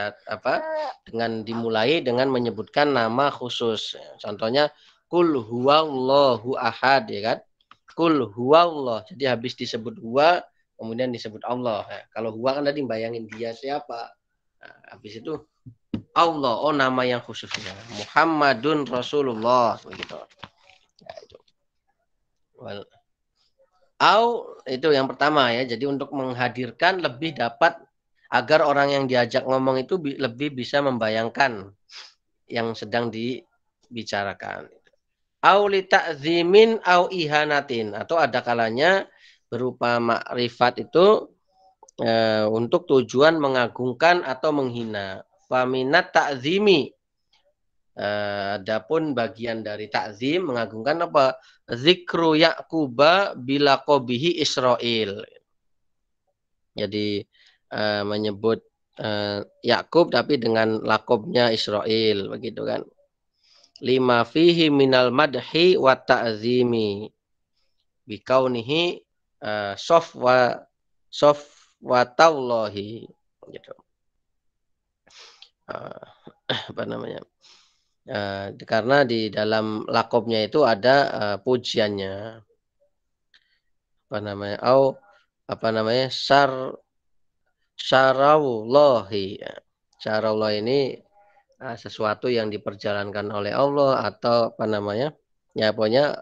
dengan dimulai dengan menyebutkan nama khusus. Contohnya kul huwallahu ahad, ya kan? Kul huwallah. Jadi habis disebut huwa kemudian disebut Allah. Kalau huwa kan tadi bayangin dia siapa. Habis itu Allah, nama yang khususnya Muhammadun Rasulullah begitu. Ya, itu. Itu yang pertama ya. Jadi untuk menghadirkan lebih dapat agar orang yang diajak ngomong itu lebih bisa membayangkan yang sedang dibicarakan. Au li ta'zimin au ihanatin, atau ada kalanya berupa makrifat itu untuk tujuan mengagungkan atau menghina. Faminat ta'zimi, adapun bagian dari ta'zim mengagungkan apa? Zikru Yaquba bila qabihi Israil. Jadi menyebut Yakub tapi dengan lakobnya Israel, begitu kan? Lima fihi minal madhi wa ta'zimi bikaunihi sofwatallahi, gitu. Apa namanya? Karena di dalam lakobnya itu ada pujiannya. Apa namanya? Syaraullahi. Syaraullah ini sesuatu yang diperjalankan oleh Allah, atau apa namanya? Ya pokoknya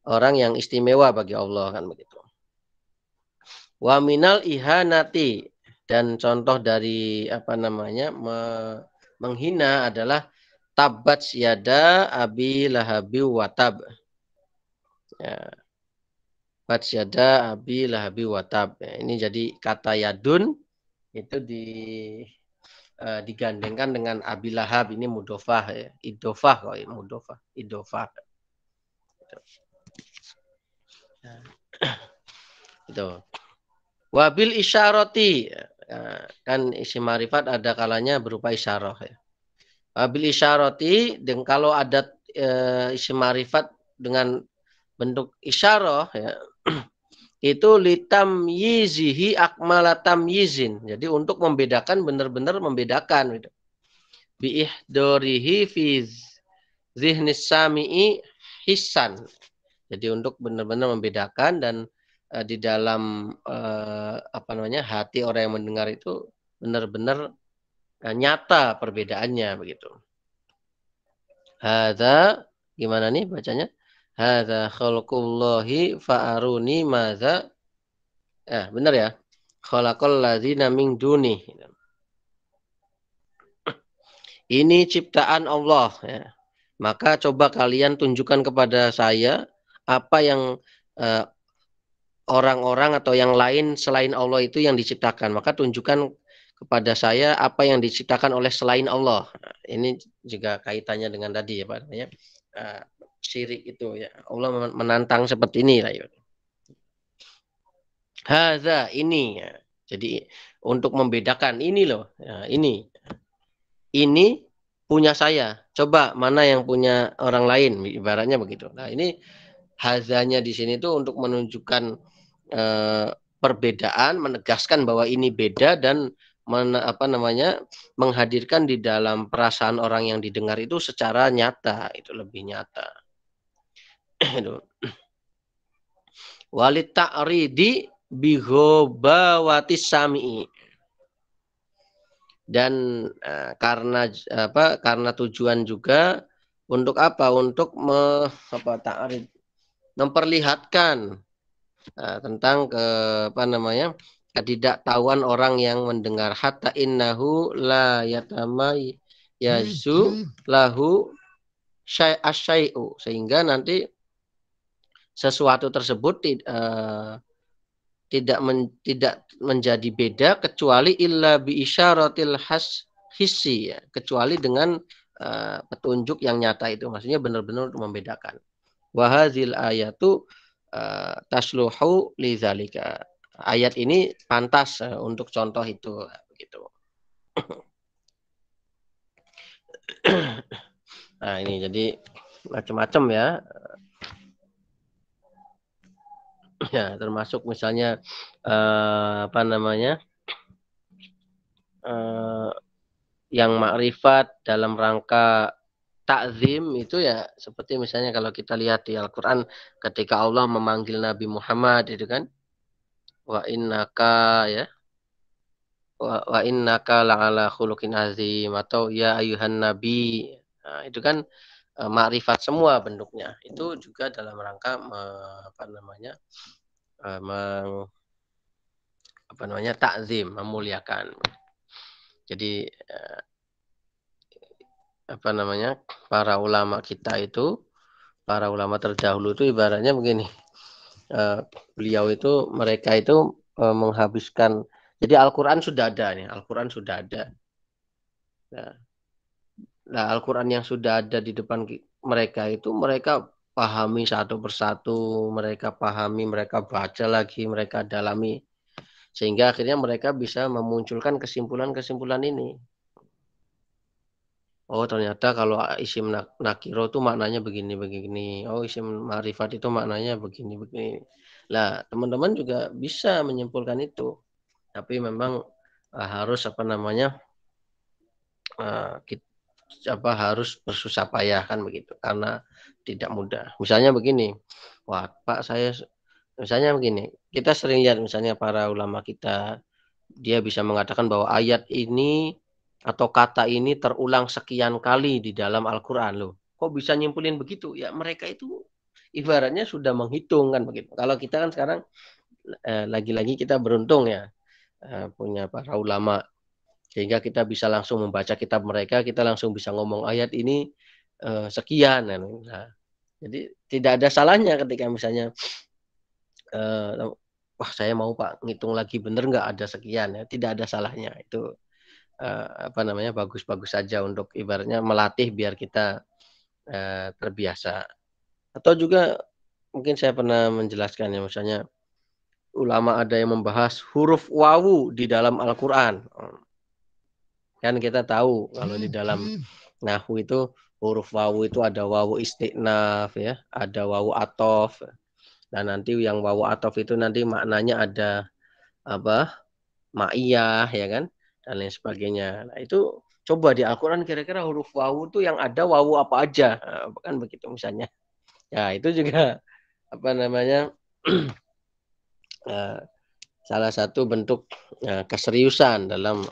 orang yang istimewa bagi Allah, kan begitu. Wa minal ihanati, dan contoh dari apa namanya? Menghina adalah tabat yada abi lahabi watab. Ya. Tabat yada abi lahabi watab. Ya, ini jadi kata yadun itu digandengkan dengan Abi Lahab, ini mudofah ya, idofah kok ya, idofah. Itu. Wabil isyarati, kan isim marifat ada kalanya berupa isyarah ya. Wabil isyarati, dan kalau ada isim marifat dengan bentuk isyarah ya, itu litam yizihi akmalatam yizin. Jadi untuk membedakan, benar-benar membedakan gitu. Biihdorihi fi zihnis sami'i hissan. Jadi untuk benar-benar membedakan dan di dalam apa namanya, hati orang yang mendengar itu benar-benar nyata perbedaannya, begitu. Hadza, gimana nih bacanya? Hadza khalqullahi fa'aruni madza. Benar ya. Khalaqal ladzina min duni. Ini ciptaan Allah ya. Maka coba kalian tunjukkan kepada saya apa yang orang-orang atau yang lain selain Allah itu yang diciptakan. Maka tunjukkan kepada saya apa yang diciptakan oleh selain Allah. Ini juga kaitannya dengan tadi ya Pak namanya. Syirik itu ya. Allah menantang seperti ini lah ya. Hadza, ini ya. Jadi untuk membedakan ini loh, ya, ini punya saya. Coba mana yang punya orang lain, ibaratnya begitu. Nah ini hazanya di sini tuh untuk menunjukkan perbedaan, menegaskan bahwa ini beda dan menghadirkan di dalam perasaan orang yang didengar itu secara nyata, itu lebih nyata. Walit ta'ridi bighobawatis sami'i, dan karena tujuan juga Untuk apa? Untuk memperlihatkan tentang ketidaktahuan orang yang mendengar. Hatta innahu la yatamay yazu lahu syai'u, sehingga nanti sesuatu tersebut tidak menjadi beda kecuali illa bi isyaratil hissi, ya, kecuali dengan petunjuk yang nyata itu, maksudnya benar-benar membedakan. Wa hadzal ayatu tasluhu lidzalika. Ayat ini pantas untuk contoh itu, begitu. Nah, ini jadi macam-macam ya. Ya, termasuk misalnya yang makrifat dalam rangka takzim itu ya, seperti misalnya kalau kita lihat di Al-Qur'an ketika Allah memanggil Nabi Muhammad itu kan, wa innaka ya, wa innaka la'ala khuluqin azim, atau ya ayuhan nabi. Nah, itu kan makrifat semua bentuknya. Itu juga dalam rangka takzim, memuliakan. Jadi para ulama kita itu, para ulama terdahulu itu ibaratnya begini, beliau itu, mereka itu menghabiskan, jadi Al-Quran sudah ada nih, Al-Quran sudah ada. Nah, Al-Quran yang sudah ada di depan mereka itu, mereka pahami satu persatu, mereka pahami, mereka baca lagi, mereka dalami, sehingga akhirnya mereka bisa memunculkan kesimpulan-kesimpulan ini. Oh, ternyata kalau isim nakiro itu maknanya begini-begini. Oh, isim ma'rifat itu maknanya begini-begini. Lah, teman-teman juga bisa menyimpulkan itu. Tapi memang harus harus bersusah payah kan begitu. Karena tidak mudah. Misalnya begini. Wah, Pak, misalnya begini. Kita sering lihat misalnya para ulama kita, dia bisa mengatakan bahwa ayat ini atau kata ini terulang sekian kali di dalam Al-Quran loh. Kok bisa nyimpulin begitu? Ya mereka itu ibaratnya sudah menghitung kan begitu. Kalau kita kan sekarang lagi-lagi kita beruntung ya punya para ulama, sehingga kita bisa langsung membaca kitab mereka, kita langsung bisa ngomong ayat ini sekian. Nah, jadi tidak ada salahnya ketika misalnya wah saya mau Pak ngitung lagi bener nggak ada sekian, ya tidak ada salahnya itu. Bagus-bagus saja untuk ibaratnya melatih biar kita terbiasa. Atau juga mungkin saya pernah menjelaskan ya, misalnya ulama ada yang membahas huruf wawu di dalam Al-Quran. Kan kita tahu kalau di dalam nahwu itu huruf wawu itu ada wawu istiqnaf ya, ada wawu atof. Dan nanti yang wawu atof itu nanti maknanya ada ma'iyah ya kan, dan lain sebagainya. Nah, itu coba di Al-Quran kira-kira huruf wawu itu yang ada wawu apa aja, kan begitu misalnya. Ya itu juga salah satu bentuk keseriusan dalam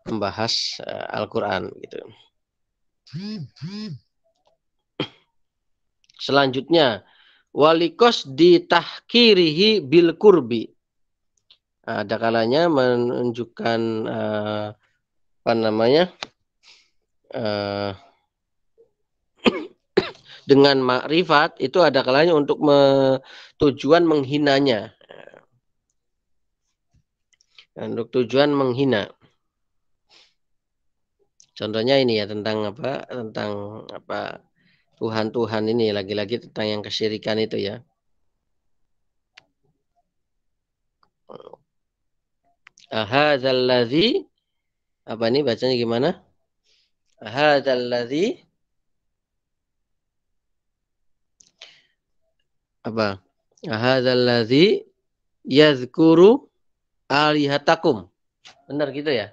membahas Al-Quran gitu. Selanjutnya walikos ditahkirihi bil kurbi. Ada kalanya menunjukkan dengan makrifat itu ada kalanya untuk tujuan menghinanya. Untuk tujuan menghina. Contohnya ini ya tentang Tuhan-Tuhan ini, lagi-lagi tentang yang kesyirikan itu ya. Ahadzallazi, apa ini bacanya gimana? Ahadzallazi apa? Ahadzallazi yazkuru alihatakum. Benar gitu ya?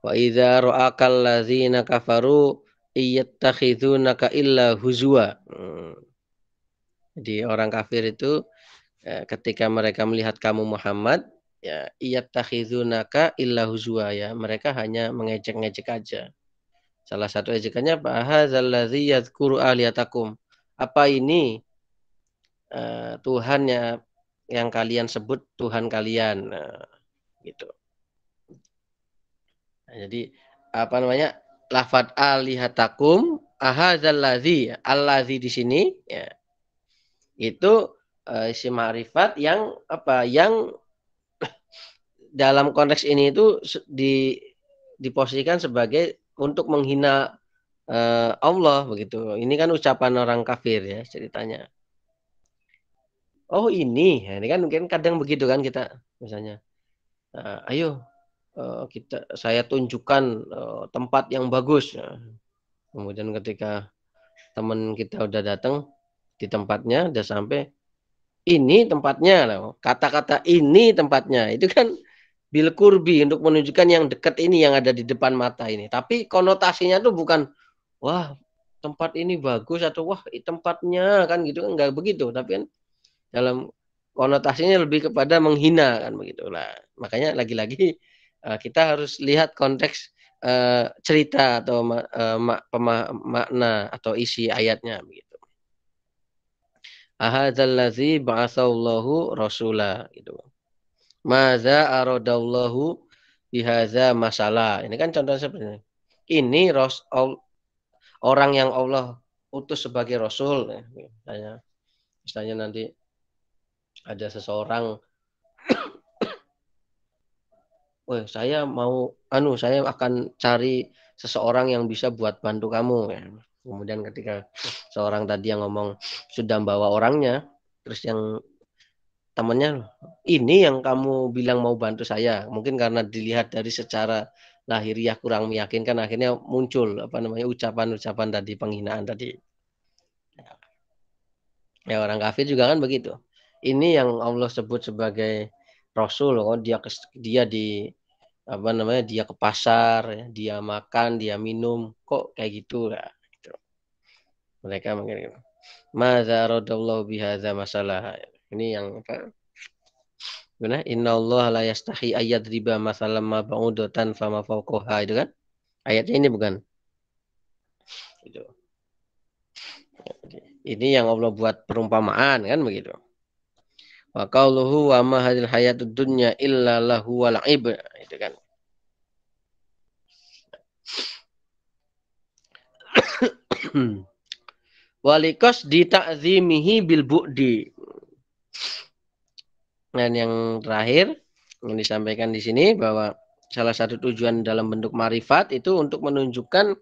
Wa idza ra'akal ladzina kafaru iyattakhizunaka illa huzwa. Jadi orang kafir itu ketika mereka melihat kamu Muhammad, Ya, iyattakhizunaka illa huzwa ya. Mereka hanya mengejek-ngejek aja. Salah satu ejekannya apa? Hadzallazi yadhkuru aliyatakum. Apa ini Tuhannya yang kalian sebut Tuhan kalian. Nah, gitu. Nah, jadi apa namanya? Lafadz alihatakum ahadzallazi. Allazi di sini ya. Itu isim ma'rifat yang apa? Yang dalam konteks ini itu diposisikan sebagai untuk menghina Allah begitu. Ini kan ucapan orang kafir ya ceritanya. Oh ini, ya, ini kan mungkin kadang begitu kan kita misalnya. Ayo saya tunjukkan tempat yang bagus. Nah, kemudian ketika teman kita udah datang di tempatnya, udah sampai ini tempatnya, kata-kata ini tempatnya itu kan bil kurbi untuk menunjukkan yang dekat ini yang ada di depan mata ini. Tapi konotasinya tuh bukan wah tempat ini bagus atau wah tempatnya kan gitu kan enggak begitu. Tapi kan dalam konotasinya lebih kepada menghina kan begitu lah. Makanya lagi-lagi kita harus lihat konteks cerita atau makna atau isi ayatnya begitu. Ahadzallazi ba'atsallahu rasula gitu. Maza aradallahu bihaza masalah. Ini kan contoh seperti ini. Ini orang yang Allah utus sebagai rasul. Misalnya nanti ada seseorang, saya akan cari seseorang yang bisa buat bantu kamu. Ya. Kemudian ketika seorang tadi yang ngomong sudah bawa orangnya, terus yang temannya, ini yang kamu bilang mau bantu saya. Mungkin karena dilihat dari secara lahiriah kurang meyakinkan, akhirnya muncul ucapan-ucapan tadi, penghinaan tadi. Ya orang kafir juga kan begitu. Ini yang Allah sebut sebagai rasul, dia dia ke pasar, ya, dia makan, dia minum, kok kayak gitu lah. Gitu. Mereka mungkin Maza radallahu bihadza masalah. Ini yang apa? Benar? Innallaha la yastahi ayyadriba masalan ma ba'udatan fama fawqaha itu kan? Ayatnya ini bukan? Itu. Ini yang Allah buat perumpamaan kan begitu. Wa qauluhu wa ma hadhil hayatud dunya illa lahu wa la'ib. Itu kan. Walikos di ta'zimihi bil bu'di. Dan yang terakhir yang disampaikan di sini bahwa salah satu tujuan dalam bentuk marifat itu untuk menunjukkan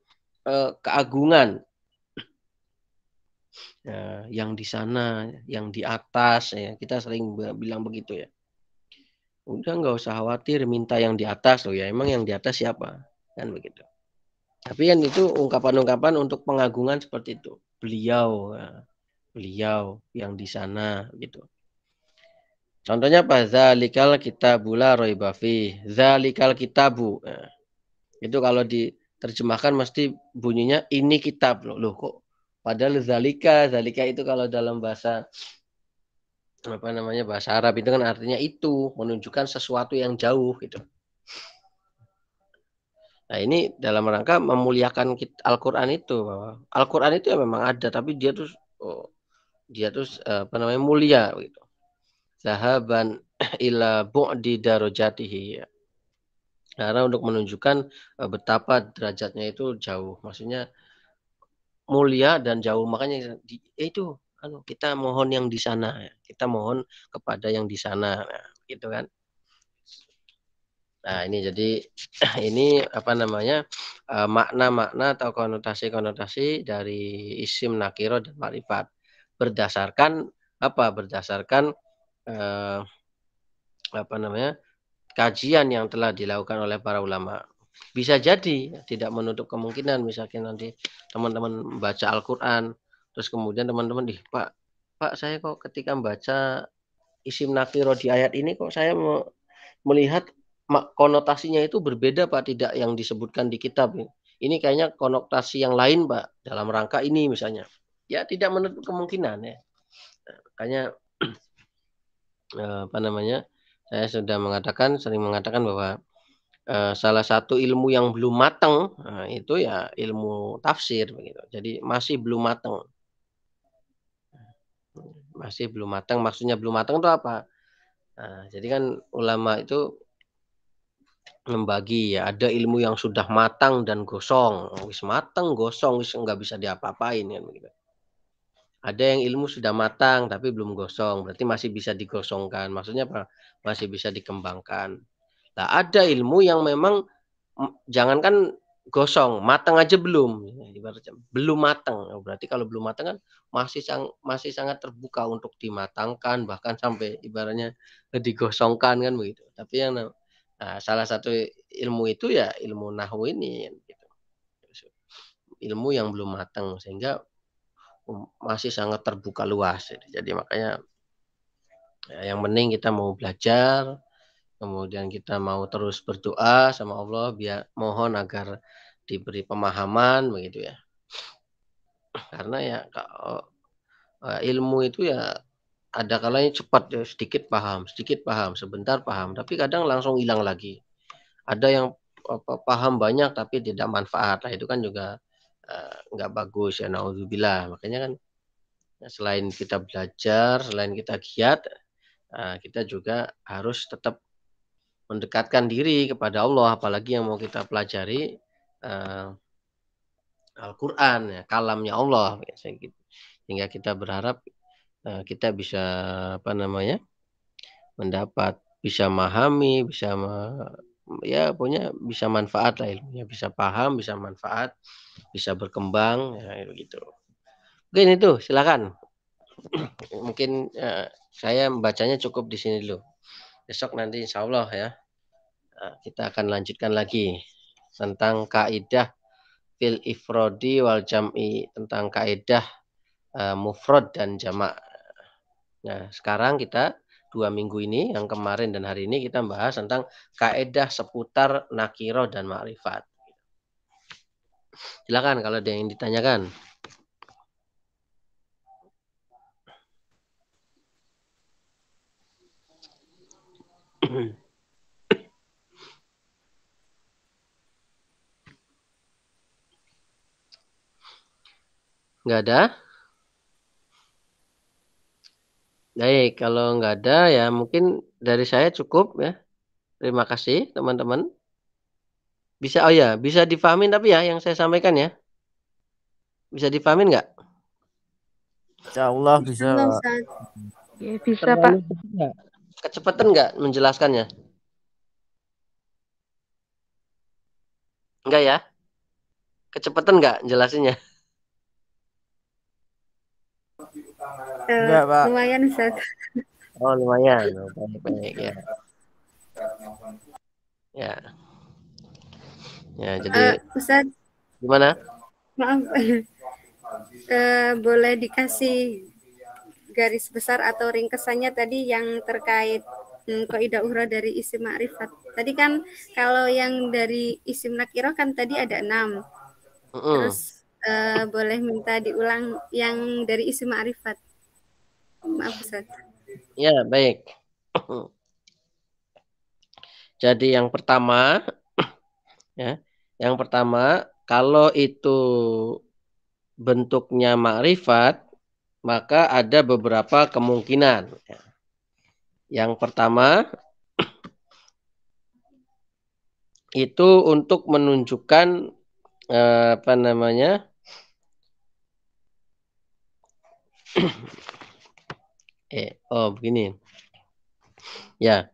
keagungan yang di sana, yang di atas ya. Kita sering bilang begitu ya. Udah nggak usah khawatir minta yang di atas loh ya. Emang yang di atas siapa? Kan begitu. Tapi kan itu ungkapan-ungkapan untuk pengagungan seperti itu. Beliau yang di sana gitu. Contohnya apa? Zalikal kitabu la raiba fi. Zalikal kitabu. Nah, itu kalau diterjemahkan mesti bunyinya ini kitab loh. Loh kok padahal zalika itu kalau dalam bahasa bahasa Arab itu kan artinya itu menunjukkan sesuatu yang jauh gitu. Nah, ini dalam rangka memuliakan Al-Qur'an itu bahwa Al-Qur'an itu ya memang ada tapi dia tuh mulia gitu. Zahaban ila bu'di darajatihi. Karena untuk menunjukkan betapa derajatnya itu jauh. Maksudnya mulia dan jauh. Makanya itu kita mohon yang di sana. Kita mohon kepada yang di sana. Nah, gitu kan. Nah, ini jadi ini makna-makna atau konotasi-konotasi dari isim nakiro dan ma'rifat. Berdasarkan kajian yang telah dilakukan oleh para ulama. Bisa jadi tidak menutup kemungkinan misalkan nanti teman-teman baca Al-Qur'an terus kemudian teman-teman Pak saya kok ketika membaca isim nakiro di ayat ini kok saya melihat konotasinya itu berbeda Pak, tidak yang disebutkan di kitab. Ini kayaknya konotasi yang lain Pak dalam rangka ini misalnya. Ya tidak menutup kemungkinan ya. Makanya Saya sudah sering mengatakan bahwa salah satu ilmu yang belum matang, itu ya ilmu tafsir begitu. Jadi masih belum matang. Masih belum matang, maksudnya belum matang itu apa? Nah, jadi kan ulama itu membagi ya, ada ilmu yang sudah matang dan gosong. Wis matang, gosong, wis nggak bisa diapa-apain kan begitu. Ada yang ilmu sudah matang tapi belum gosong, berarti masih bisa digosongkan. Maksudnya apa? Masih bisa dikembangkan. Nah, ada ilmu yang memang jangankan gosong, matang aja belum, ibaratnya belum matang. Oh, berarti kalau belum matang kan masih sangat terbuka untuk dimatangkan, bahkan sampai ibaratnya digosongkan kan begitu. Tapi salah satu ilmu itu ya ilmu nahwu ini gitu. Ilmu yang belum matang sehingga masih sangat terbuka luas. Jadi makanya ya, yang penting kita mau belajar, kemudian kita mau terus berdoa sama Allah biar mohon agar diberi pemahaman begitu ya. Karena ya kalau ilmu itu ya ada kalanya cepat ya, sedikit paham, sebentar paham, tapi kadang langsung hilang lagi. Ada yang paham banyak tapi tidak manfaat. Nah, itu kan juga nggak bagus ya, naudzubillah. Makanya kan selain kita belajar, selain kita giat, kita juga harus tetap mendekatkan diri kepada Allah, apalagi yang mau kita pelajari Al-Quran, ya, kalamnya Allah, gitu. Sehingga kita berharap kita bisa apa namanya mendapat, bisa memahami, ya punya bisa manfaat lah ilmunya, bisa paham, bisa manfaat, bisa berkembang, ya, begitu. Mungkin itu, silakan. Mungkin saya membacanya cukup di sini dulu. Besok nanti insya Allah ya kita akan lanjutkan lagi tentang kaidah fil ifrodi wal jam'i, tentang kaidah mufrad dan jamak. Nah, sekarang kita 2 minggu ini, yang kemarin dan hari ini kita bahas tentang kaidah seputar nakiro dan ma'rifat. Silakan kalau ada yang ditanyakan. Nggak ada? Baik, kalau nggak ada ya mungkin dari saya cukup ya. Terima kasih teman-teman. Bisa, oh ya, bisa difahamin tapi ya yang saya sampaikan ya. Bisa difahamin nggak? Insya Allah bisa, Allah, Pak. Ustaz. Ya, bisa, Pak. Terlalu cepat nggak? Kecepatan nggak menjelaskannya? Enggak ya? Kecepatan nggak jelasinnya? Enggak, Pak. Lumayan, Ustaz. Oh, lumayan. Oh, baik-baik ya. Ya. Ya, jadi Ustaz, gimana? maaf. Boleh dikasih garis besar atau ringkesannya tadi yang terkait kaidah ukhra dari isim ma'rifat. Tadi kan kalau yang dari isim nakirah kan tadi ada 6. Terus boleh minta diulang yang dari isim ma'rifat. Maaf, Ustaz. Ya, baik. Jadi yang pertama ya, yang pertama kalau itu bentuknya ma'rifat maka ada beberapa kemungkinan. Yang pertama itu untuk menunjukkan apa namanya begini ya.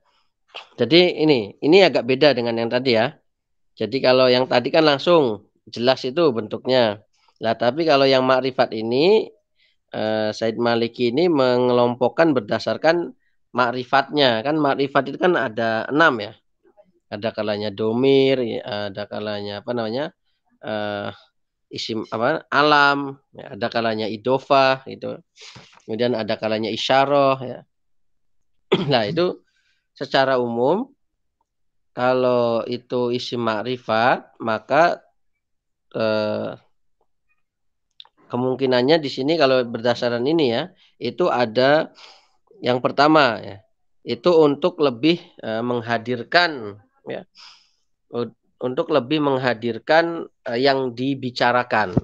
Jadi ini agak beda dengan yang tadi ya. Jadi kalau yang tadi kan langsung jelas itu bentuknya. Nah, tapi kalau yang makrifat ini Said Maliki ini mengelompokkan berdasarkan makrifatnya. Kan makrifat itu kan ada 6 ya. Ada kalanya domir, ada kalanya apa namanya isim apa alam, ya, ada kalanya idofah gitu. Kemudian ada kalanya isyarah ya. Nah, itu secara umum kalau itu isim makrifat maka kemungkinannya di sini kalau berdasarkan ini ya, itu ada yang pertama ya. itu untuk lebih menghadirkan ya, untuk lebih menghadirkan yang dibicarakan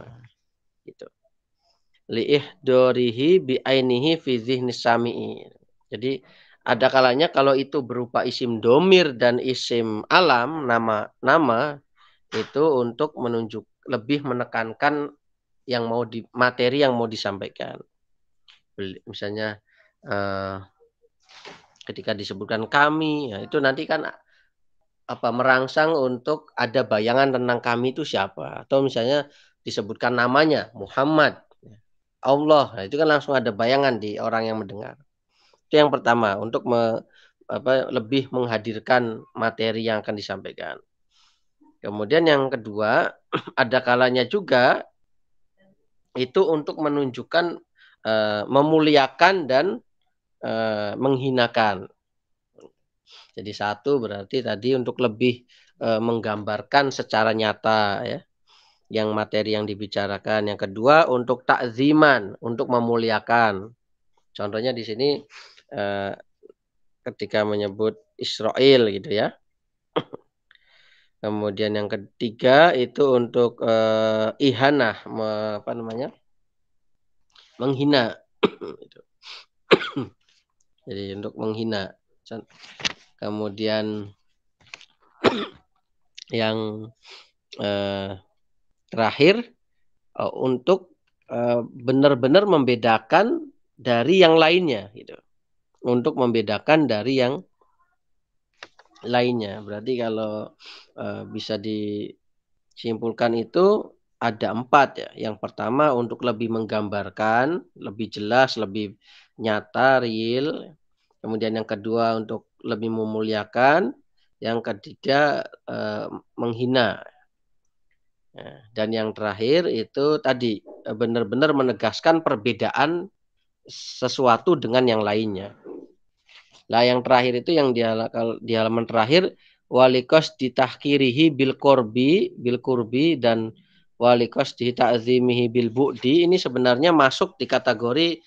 gitu. Liihdorihi bi'ainihi fi dzihni sami'i. Jadi ada kalanya kalau itu berupa isim domir dan isim alam, nama-nama itu untuk menunjuk lebih menekankan yang mau di materi yang mau disampaikan. Misalnya ketika disebutkan kami, ya itu nanti kan merangsang untuk ada bayangan tentang kami itu siapa, atau misalnya disebutkan namanya Muhammad, Allah, nah itu kan langsung ada bayangan di orang yang mendengar. Itu yang pertama untuk lebih menghadirkan materi yang akan disampaikan. Kemudian yang kedua ada kalanya juga itu untuk menunjukkan memuliakan dan menghinakan. Jadi satu berarti tadi untuk lebih menggambarkan secara nyata ya yang materi yang dibicarakan. Yang kedua untuk takziman, untuk memuliakan. Contohnya di sini ketika menyebut Israel gitu ya. Kemudian yang ketiga itu untuk ihanah, menghina. Jadi untuk menghina. Kemudian yang terakhir untuk benar-benar membedakan dari yang lainnya gitu. Untuk membedakan dari yang lainnya. Berarti kalau bisa disimpulkan itu ada 4 ya. Yang pertama untuk lebih menggambarkan, lebih jelas, lebih nyata, real. Kemudian yang kedua untuk lebih memuliakan. Yang ketiga menghina. Dan yang terakhir itu tadi benar-benar menegaskan perbedaan sesuatu dengan yang lainnya. Nah yang terakhir itu yang di halaman terakhir walikos ditahkirihi bil kurbi dan walikos dita'zimihi bil bu'di, ini sebenarnya masuk di kategori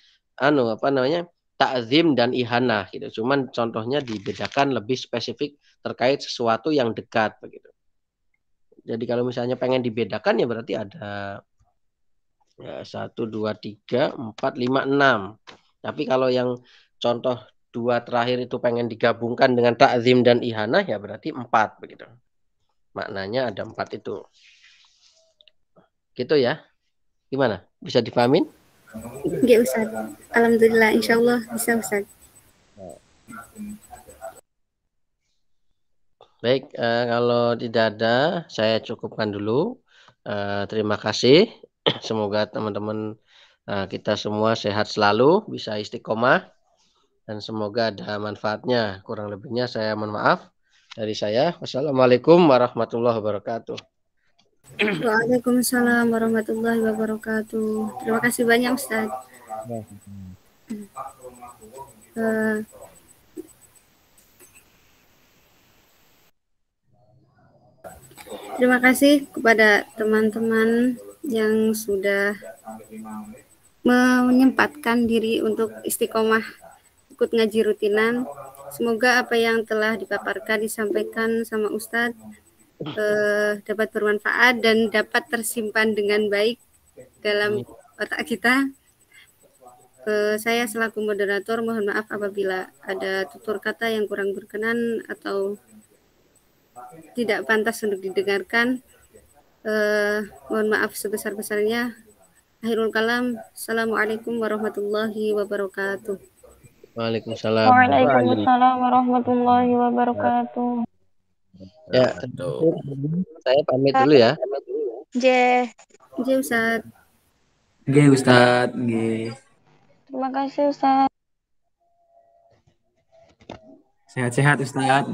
ta'zim dan ihanah gitu. Cuman contohnya dibedakan lebih spesifik terkait sesuatu yang dekat begitu. Jadi kalau misalnya pengen dibedakan ya berarti ada 1, 2, 3, 4, 5, 6. Tapi kalau yang contoh 2 terakhir itu pengen digabungkan dengan ta'zim dan ihanah ya berarti 4 begitu. Maknanya ada 4 itu. Gitu ya. Gimana? Bisa dipahamin? Nggih Ustaz. Alhamdulillah insyaallah bisa Ustaz. Baik, kalau tidak ada saya cukupkan dulu. Terima kasih. Semoga teman-teman kita semua sehat selalu, bisa istiqomah. Dan semoga ada manfaatnya. Kurang lebihnya saya mohon maaf dari saya. Wassalamualaikum warahmatullahi wabarakatuh. Waalaikumsalam warahmatullahi wabarakatuh. Terima kasih banyak Ustaz. Terima kasih kepada teman-teman yang sudah menyempatkan diri untuk istiqomah ikut ngaji rutinan. Semoga apa yang telah dipaparkan disampaikan sama Ustadz dapat bermanfaat dan dapat tersimpan dengan baik dalam otak kita. Saya selaku moderator mohon maaf apabila ada tutur kata yang kurang berkenan atau tidak pantas untuk didengarkan. Mohon maaf sebesar-besarnya. Akhirul kalam. Assalamualaikum warahmatullahi wabarakatuh. Waalaikumsalam. Waalaikumsalam warahmatullahi wabarakatuh. Ya, saya pamit dulu ya. J. Ustaz. Nggih Ustaz, nggih. Terima kasih Ustaz. Sehat-sehat Ustaz.